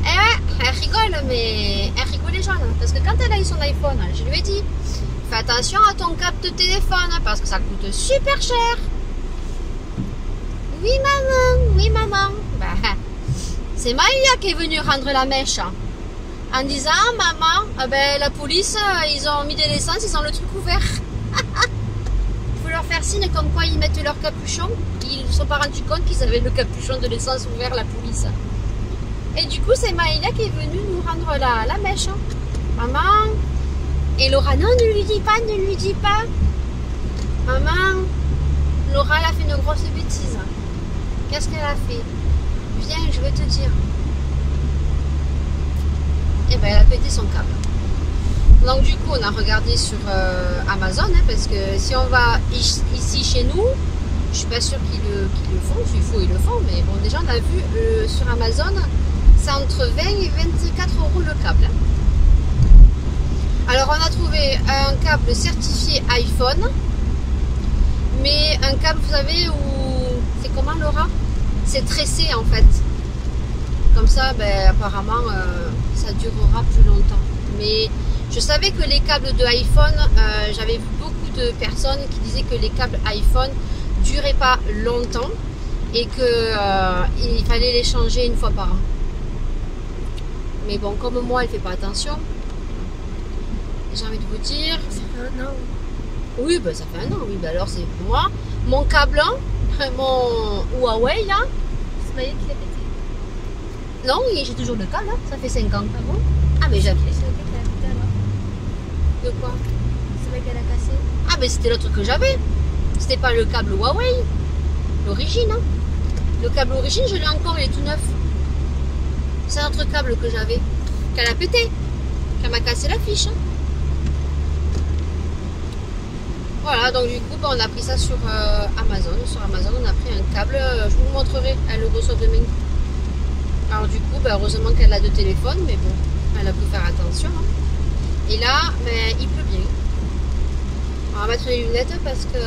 Eh ouais, elle rigole, mais elle rigole les jeunes. Parce que quand elle a eu son iPhone, je lui ai dit... Fais attention à ton câble de téléphone parce que ça coûte super cher. Oui maman. Bah, c'est Maïa qui est venue rendre la mèche en disant maman, ben, la police ils ont mis de l'essence, ils ont le truc ouvert. Il faut leur faire signe comme quoi ils mettent leur capuchon. Ils ne se sont pas rendus compte qu'ils avaient le capuchon de l'essence ouvert, la police. Et du coup c'est Maïa qui est venue nous rendre la mèche. Maman. Et Laura, non, ne lui dis pas. Maman, Laura, elle a fait une grosse bêtise. Qu'est-ce qu'elle a fait? Viens, je vais te dire. Eh ben, elle a pété son câble. Donc, du coup, on a regardé sur Amazon, hein, parce que si on va ici chez nous, je suis pas sûre qu'ils le font. S'il faut, ils le font. Mais bon, déjà, on a vu sur Amazon, c'est entre 20 et 24 € le câble. Hein. Alors on a trouvé un câble certifié iPhone, mais un câble, vous savez, où c'est comment Laura? C'est tressé en fait. Comme ça, ben, apparemment, ça durera plus longtemps. Mais je savais que les câbles de iPhone, j'avais vu beaucoup de personnes qui disaient que les câbles iPhone duraient pas longtemps et qu'il fallait les changer une fois par an. Mais bon, comme moi, elle fait pas attention. J'ai envie de vous dire... Ça fait un an. Oui, ben ça fait un an, oui. Ben alors c'est moi. Mon câble, mon Huawei là. C'est Maïa qui l'a pété. Non, j'ai toujours le câble, hein. Ça fait 5 ans. Ah bon? Ah mais j'avais... C'est lequel qui l'a pété alors? De quoi? C'est lequel qu'elle a cassé? Ah mais c'était l'autre que j'avais. C'était pas le câble Huawei. L'origine, hein. Le câble origine, je l'ai encore, il est tout neuf. C'est un autre câble que j'avais. Qu'elle a pété. Qu'elle m'a cassé la fiche. Hein. Voilà, donc du coup, ben, on a pris ça sur Amazon. Sur Amazon, on a pris un câble. Je vous montrerai, elle le reçoit demain. Alors du coup, ben, heureusement qu'elle a deux téléphones, mais bon, elle a pu faire attention. Hein. Et là, ben, il pleut bien. On va mettre les lunettes parce que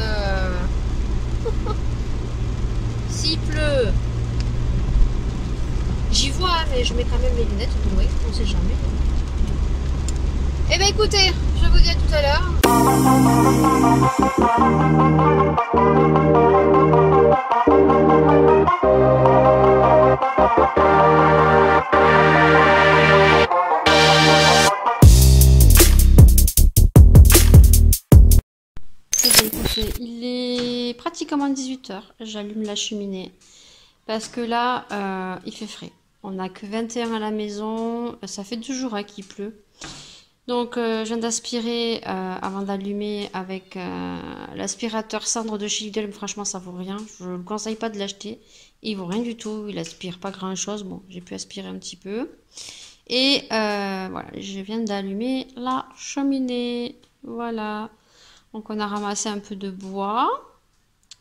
s'il pleut, j'y vois, hein, mais je mets quand même les lunettes. Oui, on sait jamais. Eh bien écoutez, je vous dis à tout à l'heure. Écoutez, il est pratiquement 18 h. J'allume la cheminée parce que là, il fait frais. On n'a que 21 à la maison. Ça fait 2 jours hein, qu'il pleut. Donc, je viens d'aspirer avant d'allumer avec l'aspirateur cendre de chez Lidl. Franchement, ça vaut rien. Je ne conseille pas de l'acheter. Il vaut rien du tout. Il aspire pas grand-chose. Bon, j'ai pu aspirer un petit peu. Et voilà, je viens d'allumer la cheminée. Voilà. Donc, on a ramassé un peu de bois.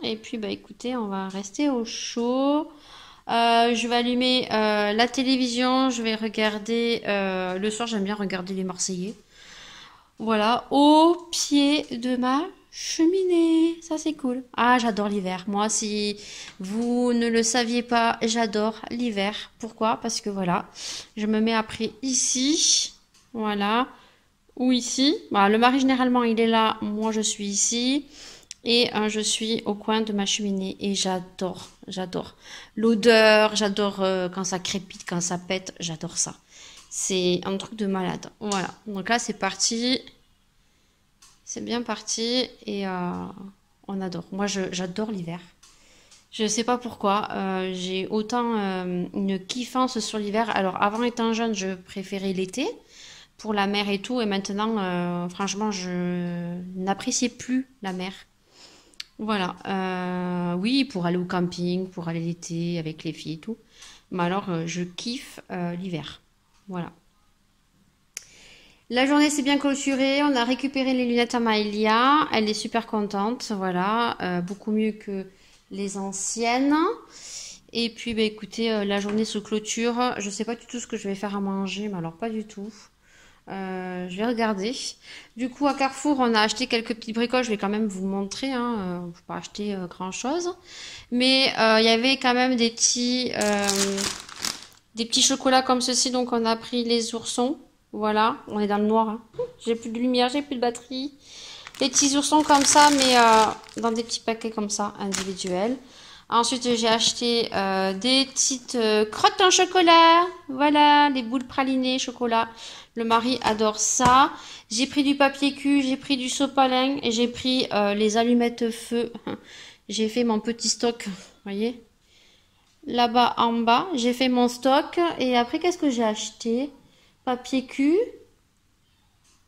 Et puis, bah écoutez, on va rester au chaud. Je vais allumer la télévision. Je vais regarder. Le soir, j'aime bien regarder les Marseillais. Voilà, au pied de ma cheminée. Ça, c'est cool. Ah, j'adore l'hiver. Moi, si vous ne le saviez pas, j'adore l'hiver. Pourquoi? Parce que voilà, je me mets après ici. Voilà. Ou ici. Voilà, le mari, généralement, il est là. Moi, je suis ici. Et je suis au coin de ma cheminée. Et j'adore, j'adore. L'odeur, j'adore quand ça crépite, quand ça pète. J'adore ça. C'est un truc de malade. Voilà. Donc là, c'est parti. C'est bien parti. Et on adore. Moi, j'adore l'hiver. Je ne sais pas pourquoi. J'ai autant une kiffance sur l'hiver. Alors, avant étant jeune, je préférais l'été pour la mer et tout. Et maintenant, franchement, je n'apprécie plus la mer. Voilà. Oui, pour aller au camping, pour aller l'été avec les filles et tout. Mais alors, je kiffe l'hiver. Voilà. La journée s'est bien clôturée. On a récupéré les lunettes à Maëlia. Elle est super contente. Voilà. Beaucoup mieux que les anciennes. Et puis, bah, écoutez, la journée se clôture. Je sais pas du tout ce que je vais faire à manger, mais alors pas du tout. Je vais regarder. Du coup, à Carrefour, on a acheté quelques petites bricoles. Je vais quand même vous montrer. Hein. Je ne vais pas acheter grand-chose. Mais il y avait quand même des petits chocolats comme ceci. Donc, on a pris les oursons. Voilà, on est dans le noir. Hein. J'ai plus de lumière, j'ai plus de batterie. Des petits oursons comme ça, mais dans des petits paquets comme ça, individuels. Ensuite, j'ai acheté des petites crottes en chocolat. Voilà, des boules pralinées chocolat. Le mari adore ça. J'ai pris du papier cul, j'ai pris du sopalin et j'ai pris les allumettes feu. J'ai fait mon petit stock, vous voyez. Là-bas en bas, j'ai fait mon stock. Et après, qu'est-ce que j'ai acheté? Papier cul,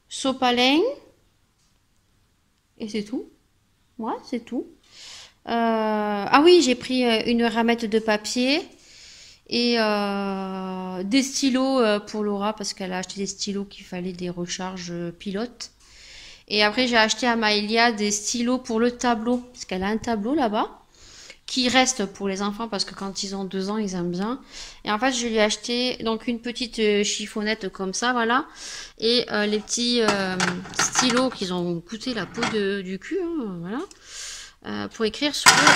sopalin. Et c'est tout. Ouais, c'est tout. Ah oui, j'ai pris une ramette de papier et des stylos pour Laura parce qu'elle a acheté des stylos qu'il fallait des recharges pilotes. Et après, j'ai acheté à Maëlia des stylos pour le tableau parce qu'elle a un tableau là-bas qui reste pour les enfants parce que quand ils ont 2 ans, ils aiment bien. Et en fait, je lui ai acheté donc une petite chiffonnette comme ça, voilà. Et les petits stylos qui ont coûté la peau du cul, hein, voilà. Pour écrire sur le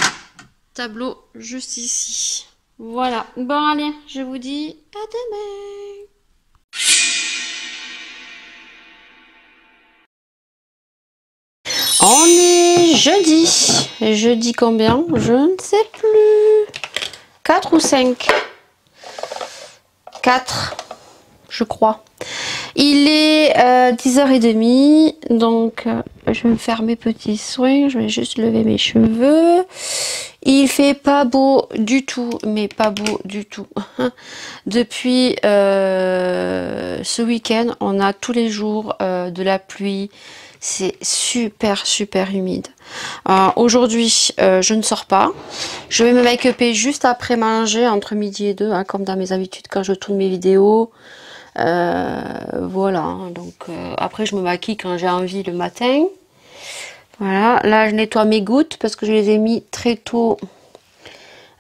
tableau juste ici. Voilà. Bon, allez, je vous dis à demain. On est jeudi. Jeudi combien? Je ne sais plus. 4 ou 5? 4, je crois. Il est 10h30, donc je vais me faire mes petits soins. Je vais juste lever mes cheveux. Il fait pas beau du tout, mais pas beau du tout. Depuis ce week-end, on a tous les jours de la pluie. C'est super super humide. Aujourd'hui, je ne sors pas. Je vais me make-upper juste après manger, entre midi et 2, hein, comme dans mes habitudes quand je tourne mes vidéos. Voilà, hein, donc après je me maquille quand j'ai envie le matin. Voilà, là je nettoie mes gouttes parce que je les ai mis très tôt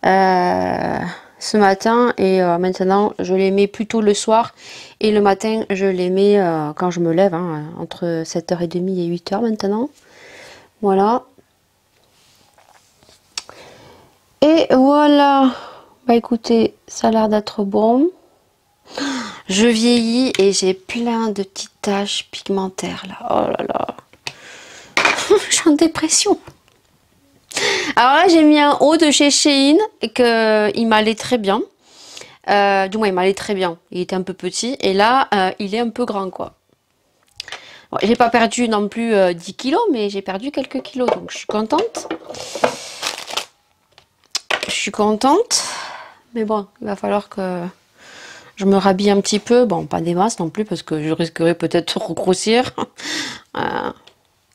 ce matin et maintenant je les mets plutôt le soir et le matin je les mets quand je me lève, hein, entre 7h30 et 8h maintenant. Voilà. Et voilà, bah écoutez, ça a l'air d'être bon. Je vieillis et j'ai plein de petites taches pigmentaires là. Oh là là. Je suis en dépression. Alors là, j'ai mis un haut de chez Shein et qu'il m'allait très bien. Du moins, il m'allait très bien. Il était un peu petit et là, il est un peu grand quoi. Bon, j'ai pas perdu non plus 10 kilos, mais j'ai perdu quelques kilos. Donc, je suis contente. Je suis contente. Mais bon, il va falloir que Je me rhabille un petit peu, bon pas des masses non plus parce que je risquerais peut-être de regrossir.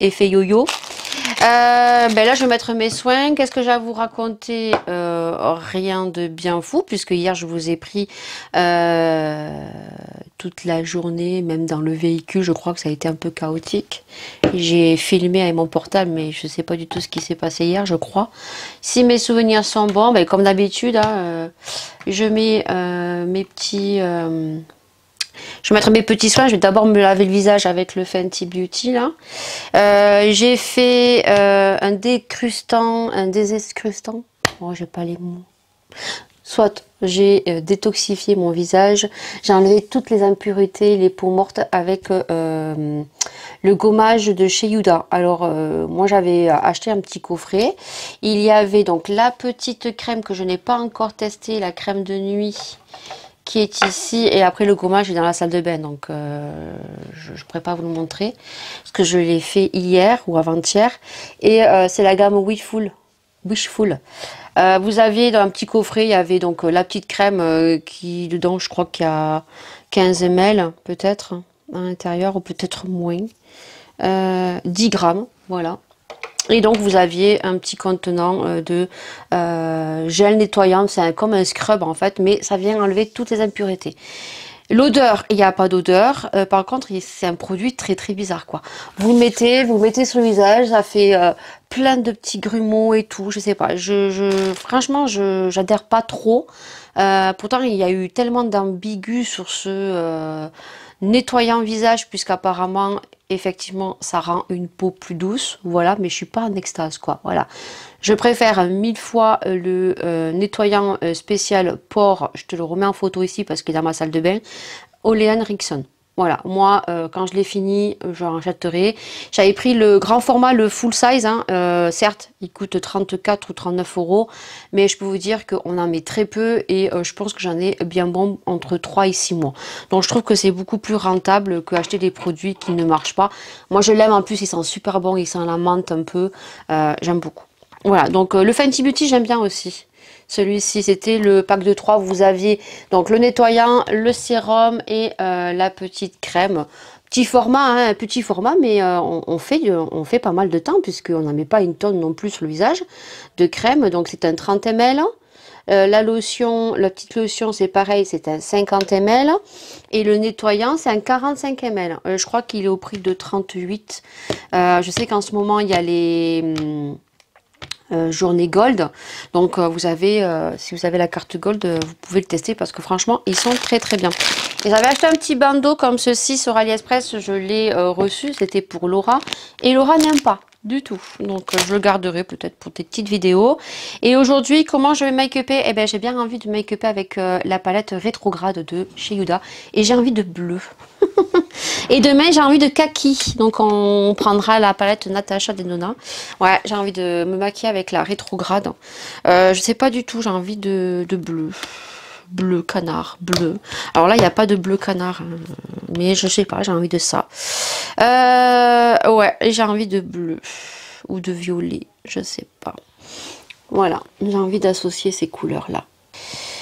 Effet yo-yo. Ben là, je vais mettre mes soins. Qu'est-ce que j'ai à vous raconter? Rien de bien fou, puisque hier, je vous ai pris toute la journée, même dans le véhicule. Je crois que ça a été un peu chaotique. J'ai filmé avec mon portable, mais je ne sais pas du tout ce qui s'est passé hier, je crois. Si mes souvenirs sont bons, ben, comme d'habitude, hein, je mets mes petits... je vais mettre mes petits soins. Je vais d'abord me laver le visage avec le Fenty Beauty là. J'ai fait un décrustant, un désescrustant. Oh, j'ai pas les mots. Soit j'ai détoxifié mon visage. J'ai enlevé toutes les impuretés, les peaux mortes avec le gommage de chez Huda. Alors moi j'avais acheté un petit coffret. Il y avait donc la petite crème que je n'ai pas encore testée, la crème de nuit, qui est ici, et après le gommage est dans la salle de bain, donc je ne pourrais pas vous le montrer parce que je l'ai fait hier ou avant-hier, et c'est la gamme Wishful. Vous aviez dans un petit coffret, il y avait donc la petite crème qui dedans, je crois qu'il y a 15 ml peut-être à l'intérieur, ou peut-être moins, 10 grammes, voilà. Et donc vous aviez un petit contenant de gel nettoyant, c'est comme un scrub en fait, mais ça vient enlever toutes les impuretés. L'odeur, il n'y a pas d'odeur, par contre c'est un produit très très bizarre quoi. Vous le mettez sur le visage, ça fait plein de petits grumeaux et tout, je sais pas, franchement j'adhère pas trop. Pourtant il y a eu tellement d'ambigus sur ce nettoyant visage, puisqu'apparemment effectivement ça rend une peau plus douce, voilà, mais je suis pas en extase quoi, voilà. Je préfère 1000 fois le nettoyant spécial pore, je te le remets en photo ici parce qu'il est dans ma salle de bain, Olean Rixon. Voilà, moi quand je l'ai fini, j'en achèterai. J'avais pris le grand format, le full size, hein. Certes, il coûte 34 ou 39 euros, mais je peux vous dire qu'on en met très peu, et je pense que j'en ai bien bon entre 3 et 6 mois. Donc je trouve que c'est beaucoup plus rentable que acheter des produits qui ne marchent pas. Moi je l'aime, en plus il sent super bon, il sent la menthe un peu, j'aime beaucoup. Voilà, donc le Fenty Beauty j'aime bien aussi. Celui-ci, c'était le pack de 3. Vous aviez donc le nettoyant, le sérum et la petite crème. Petit format, hein, petit format, mais on fait pas mal de temps, puisqu'on n'en met pas une tonne non plus sur le visage de crème. Donc c'est un 30 ml. La lotion, la petite lotion, c'est pareil, c'est un 50 ml. Et le nettoyant, c'est un 45 ml. Je crois qu'il est au prix de 38. Je sais qu'en ce moment, il y a les... journée gold, donc vous avez si vous avez la carte gold, vous pouvez le tester parce que franchement ils sont très très bien. Et j'avais acheté un petit bandeau comme ceci sur AliExpress, je l'ai reçu, c'était pour Laura, et Laura n'aime pas du tout, donc je le garderai peut-être pour des petites vidéos. Et aujourd'hui, comment je vais make-upper? Eh bien j'ai bien envie de make-upper avec la palette rétrograde de chez Huda, et j'ai envie de bleu. Et demain j'ai envie de kaki, donc on prendra la palette Natasha Denona. Ouais, j'ai envie de me maquiller avec la rétrograde. Je sais pas du tout, j'ai envie de bleu. Bleu canard, bleu. Alors là il n'y a pas de bleu canard, hein, mais je sais pas, j'ai envie de ça. Ouais, j'ai envie de bleu ou de violet, je sais pas. Voilà, j'ai envie d'associer ces couleurs là.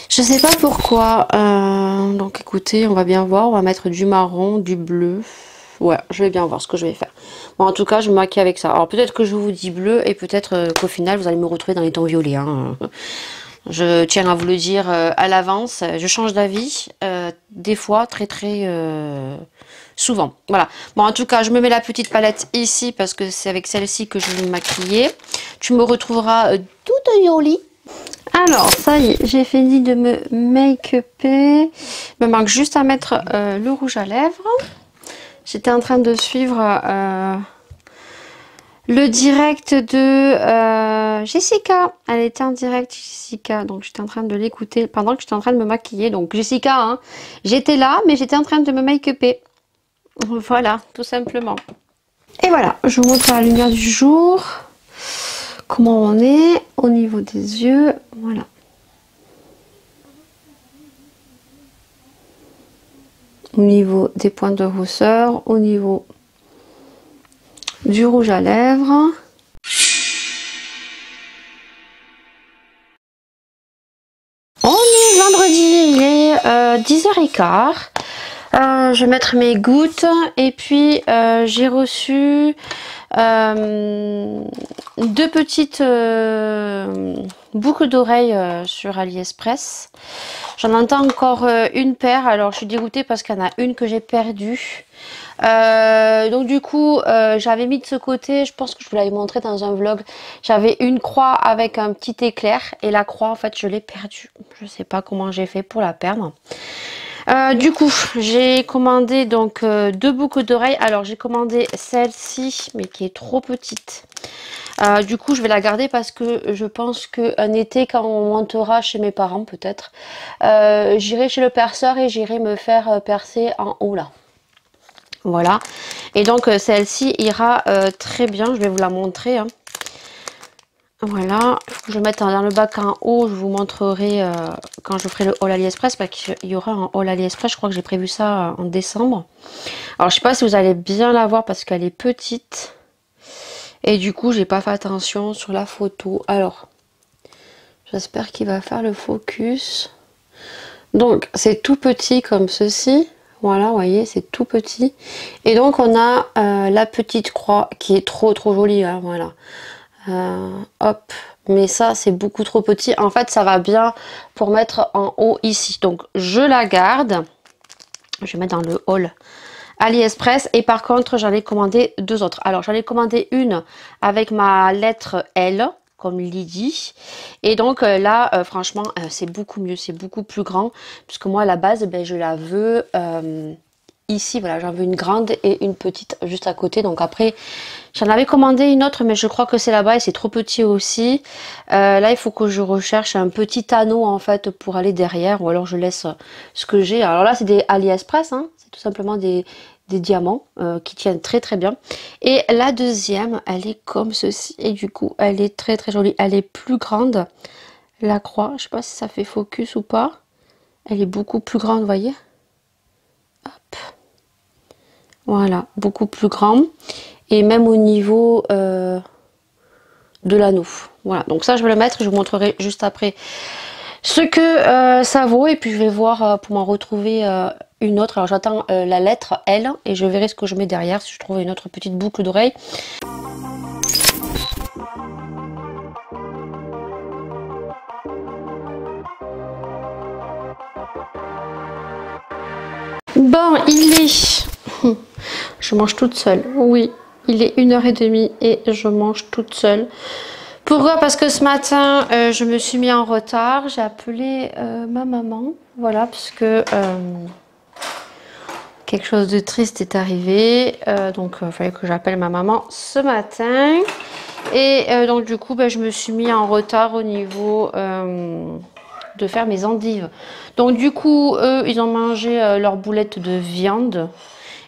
Je sais pas pourquoi, donc écoutez, on va bien voir, on va mettre du marron, du bleu. Ouais, je vais bien voir ce que je vais faire. Bon, en tout cas, je me maquille avec ça. Alors peut-être que je vous dis bleu, et peut-être qu'au final, vous allez me retrouver dans les tons violets, hein. Je tiens à vous le dire à l'avance, je change d'avis, des fois, très très souvent. Voilà. Bon, en tout cas, je me mets la petite palette ici, parce que c'est avec celle-ci que je vais me maquiller. Tu me retrouveras toute jolie. Alors, ça y est, j'ai fini de me make-upper. Il me manque juste à mettre le rouge à lèvres. J'étais en train de suivre le direct de Jessica. Elle était en direct, Jessica. Donc, j'étais en train de l'écouter pendant que j'étais en train de me maquiller. Donc, Jessica, hein, j'étais là, mais j'étais en train de me make-upper. Voilà, tout simplement. Et voilà, je vous montre la lumière du jour. Comment on est au niveau des yeux, voilà. Au niveau des points de rousseur, au niveau du rouge à lèvres. On est vendredi, il est 10h15. Je vais mettre mes gouttes et puis j'ai reçu 2 petites boucles d'oreilles sur AliExpress. J'en entends encore une paire, alors je suis dégoûtée parce qu'il y en a une que j'ai perdue. Donc du coup j'avais mis de ce côté, je pense que je vous l'avais montré dans un vlog, j'avais une croix avec un petit éclair et la croix en fait je l'ai perdue. Je sais pas comment j'ai fait pour la perdre. Du coup j'ai commandé donc 2 boucles d'oreilles. Alors j'ai commandé celle-ci mais qui est trop petite. Du coup je vais la garder parce que je pense qu'un été quand on montera chez mes parents peut-être, j'irai chez le perceur et j'irai me faire percer en haut là. Voilà, et donc celle-ci ira très bien, je vais vous la montrer, hein. Voilà, il faut que je mette dans le bac en haut, je vous montrerai quand je ferai le haul AliExpress, parce qu'il y aura un haul AliExpress, je crois que j'ai prévu ça en décembre. Alors je sais pas si vous allez bien la voir parce qu'elle est petite, et du coup j'ai pas fait attention sur la photo. Alors, j'espère qu'il va faire le focus. Donc c'est tout petit comme ceci. Voilà, vous voyez, c'est tout petit. Et donc, on a la petite croix qui est trop jolie. Hein, voilà. Hop. Mais ça, c'est beaucoup trop petit. En fait, ça va bien pour mettre en haut ici. Donc, je la garde. Je vais mettre dans le haul AliExpress. Et par contre, j'en ai commandé 2 autres. Alors, j'en ai commandé une avec ma lettre L, comme Lydie. Et donc là, franchement, c'est beaucoup mieux, c'est beaucoup plus grand. Puisque moi, à la base, ben, je la veux ici. Voilà, j'en veux une grande et une petite juste à côté. Donc après, j'en avais commandé une autre, mais je crois que c'est là-bas et c'est trop petit aussi. Là, il faut que je recherche un petit anneau en fait pour aller derrière. Ou alors je laisse ce que j'ai. Alors là, c'est des AliExpress, hein. C'est tout simplement des diamants qui tiennent très bien. Et la deuxième, elle est comme ceci. Et du coup, elle est très jolie. Elle est plus grande. La croix, je sais pas si ça fait focus ou pas. Elle est beaucoup plus grande, vous voyez. Hop. Voilà, beaucoup plus grand. Et même au niveau de l'anneau. Voilà, donc ça, je vais le mettre. Je vous montrerai juste après ce que ça vaut. Et puis, je vais voir pour m'en retrouver une autre. Alors j'attends la lettre L et je verrai ce que je mets derrière si je trouve une autre petite boucle d'oreille. Bon, il est... Je mange toute seule. Oui, il est 1h30 et je mange toute seule. Pourquoi? Parce que ce matin, je me suis mis en retard. J'ai appelé ma maman. Voilà, parce que... quelque chose de triste est arrivé, donc il fallait que j'appelle ma maman ce matin. Et donc du coup, je me suis mis en retard au niveau de faire mes endives. Donc du coup, eux, ils ont mangé leur boulette de viande.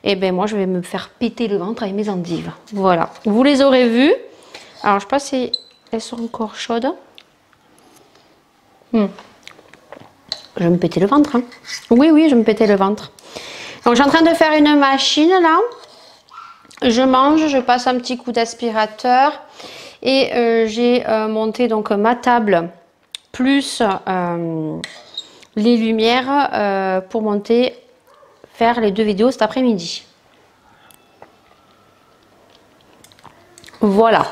Et ben moi, je vais me faire péter le ventre avec mes endives. Voilà, vous les aurez vues. Alors, je sais pas si elles sont encore chaudes. Je vais me péter le ventre. Hein. Oui, je vais me péter le ventre. Donc, je suis en train de faire une machine, là. Je mange, je passe un petit coup d'aspirateur. Et j'ai monté donc ma table plus les lumières pour faire les 2 vidéos cet après-midi. Voilà.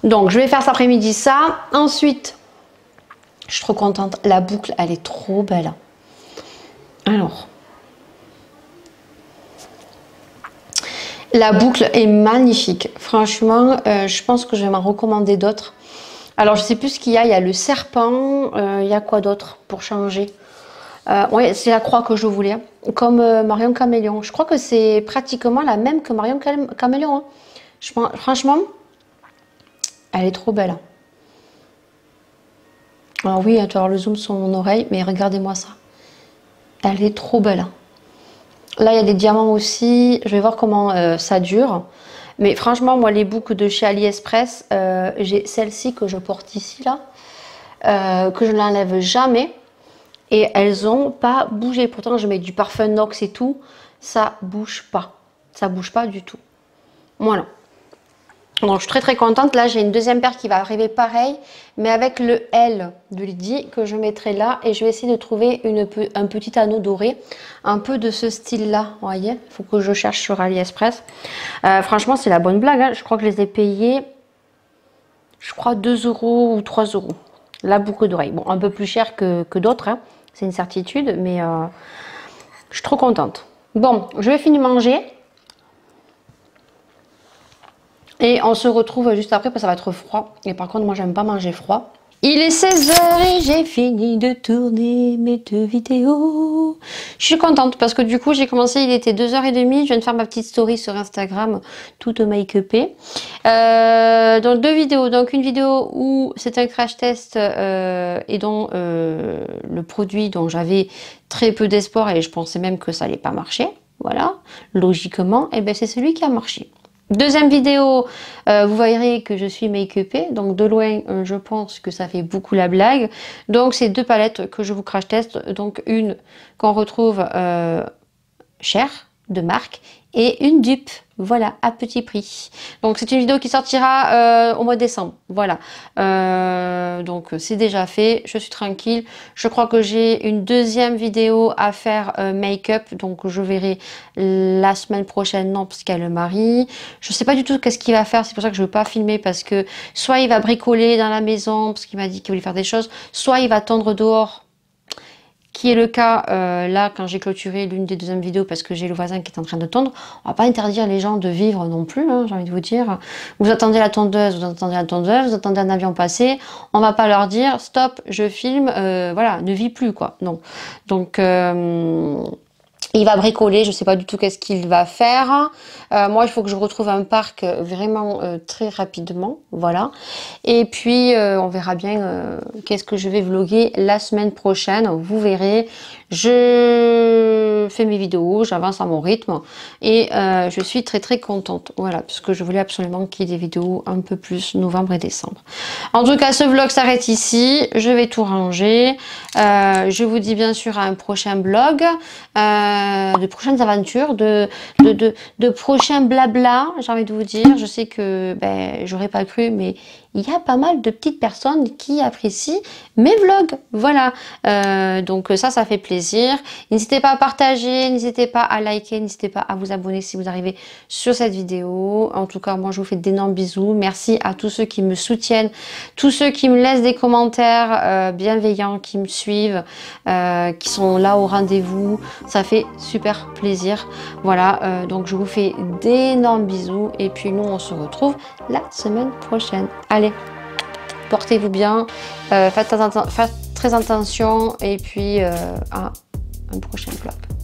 Donc, je vais faire cet après-midi ça. Ensuite, je suis trop contente. La boucle, elle est trop belle. Alors... la boucle est magnifique. Franchement, je pense que je vais m'en recommander d'autres. Alors, je sais plus ce qu'il y a. Il y a le serpent. Il y a quoi d'autre pour changer? Oui, c'est la croix que je voulais. Hein. Comme Marion Caméléon. Je crois que c'est pratiquement la même que Marion Caméléon. Hein. Franchement, elle est trop belle. Alors oui, tu vas avoir le zoom sur mon oreille. Mais regardez-moi ça. Elle est trop belle. Là, il y a des diamants aussi. Je vais voir comment ça dure. Mais franchement, moi, les boucles de chez AliExpress, j'ai celle-ci que je porte ici, là, que je n'enlève jamais. Et elles n'ont pas bougé. Pourtant, je mets du parfum Nox et tout. Ça bouge pas. Ça bouge pas du tout. Voilà. Donc je suis très très contente. Là j'ai une deuxième paire qui va arriver pareil, mais avec le L de Lydie que je mettrai là. Et je vais essayer de trouver un petit anneau doré, un peu de ce style là. Vous voyez, il faut que je cherche sur AliExpress. Franchement c'est la bonne blague, hein. Je crois que je les ai payés, je crois 2 € ou 3 €. La boucle d'oreille, bon un peu plus cher que d'autres, hein. C'est une certitude, mais je suis trop contente. Bon, je vais finir de manger. Et on se retrouve juste après parce que ça va être froid. Et par contre, moi, j'aime pas manger froid. Il est 16 h et j'ai fini de tourner mes 2 vidéos. Je suis contente parce que du coup, j'ai commencé, il était 2 h 30. Je viens de faire ma petite story sur Instagram, toute make-upée. Donc 2 vidéos. Donc une vidéo où c'est un crash test et dont le produit dont j'avais très peu d'espoir et je pensais même que ça allait pas marcher. Voilà, logiquement, et ben c'est celui qui a marché. Deuxième vidéo, vous verrez que je suis make-upée, donc de loin je pense que ça fait beaucoup la blague. Donc c'est 2 palettes que je vous crash test, donc une qu'on retrouve chère, de marque, et une dupe, voilà, à petit prix. Donc c'est une vidéo qui sortira au mois de décembre, voilà. Donc c'est déjà fait, je suis tranquille. Je crois que j'ai une deuxième vidéo à faire make-up, donc je verrai la semaine prochaine, non, parce qu'il y a le mari. Je sais pas du tout qu'est-ce qu'il va faire, c'est pour ça que je veux pas filmer, parce que soit il va bricoler dans la maison, parce qu'il m'a dit qu'il voulait faire des choses, soit il va tondre dehors, qui est le cas là quand j'ai clôturé l'une des deuxièmes vidéos parce que j'ai le voisin qui est en train de tondre. On va pas interdire les gens de vivre non plus, hein, j'ai envie de vous dire. Vous attendez la tondeuse, vous attendez un avion passer, on va pas leur dire stop, je filme, voilà, ne vis plus quoi. Non. Donc il va bricoler, je sais pas du tout qu'est-ce qu'il va faire. Moi, il faut que je retrouve un parc vraiment très rapidement, voilà. Et puis, on verra bien qu'est-ce que je vais vlogger la semaine prochaine. Vous verrez, je fais mes vidéos, j'avance à mon rythme et je suis très très contente, voilà, parce que je voulais absolument qu'il y ait des vidéos un peu plus novembre et décembre. En tout cas, ce vlog s'arrête ici. Je vais tout ranger. Je vous dis bien sûr à un prochain vlog. De prochaines aventures, de prochains blabla, j'ai envie de vous dire. Je sais que ben, j'aurais pas cru, mais il y a pas mal de petites personnes qui apprécient mes vlogs. Voilà, donc ça fait plaisir. N'hésitez pas à partager, n'hésitez pas à liker, n'hésitez pas à vous abonner si vous arrivez sur cette vidéo. En tout cas, moi, je vous fais d'énormes bisous. Merci à tous ceux qui me soutiennent, tous ceux qui me laissent des commentaires bienveillants, qui me suivent, qui sont là au rendez-vous. Ça fait super plaisir. Voilà, donc je vous fais d'énormes bisous. Et puis, nous, on se retrouve la semaine prochaine. Allez, portez-vous bien, faites très attention et puis à un prochain vlog.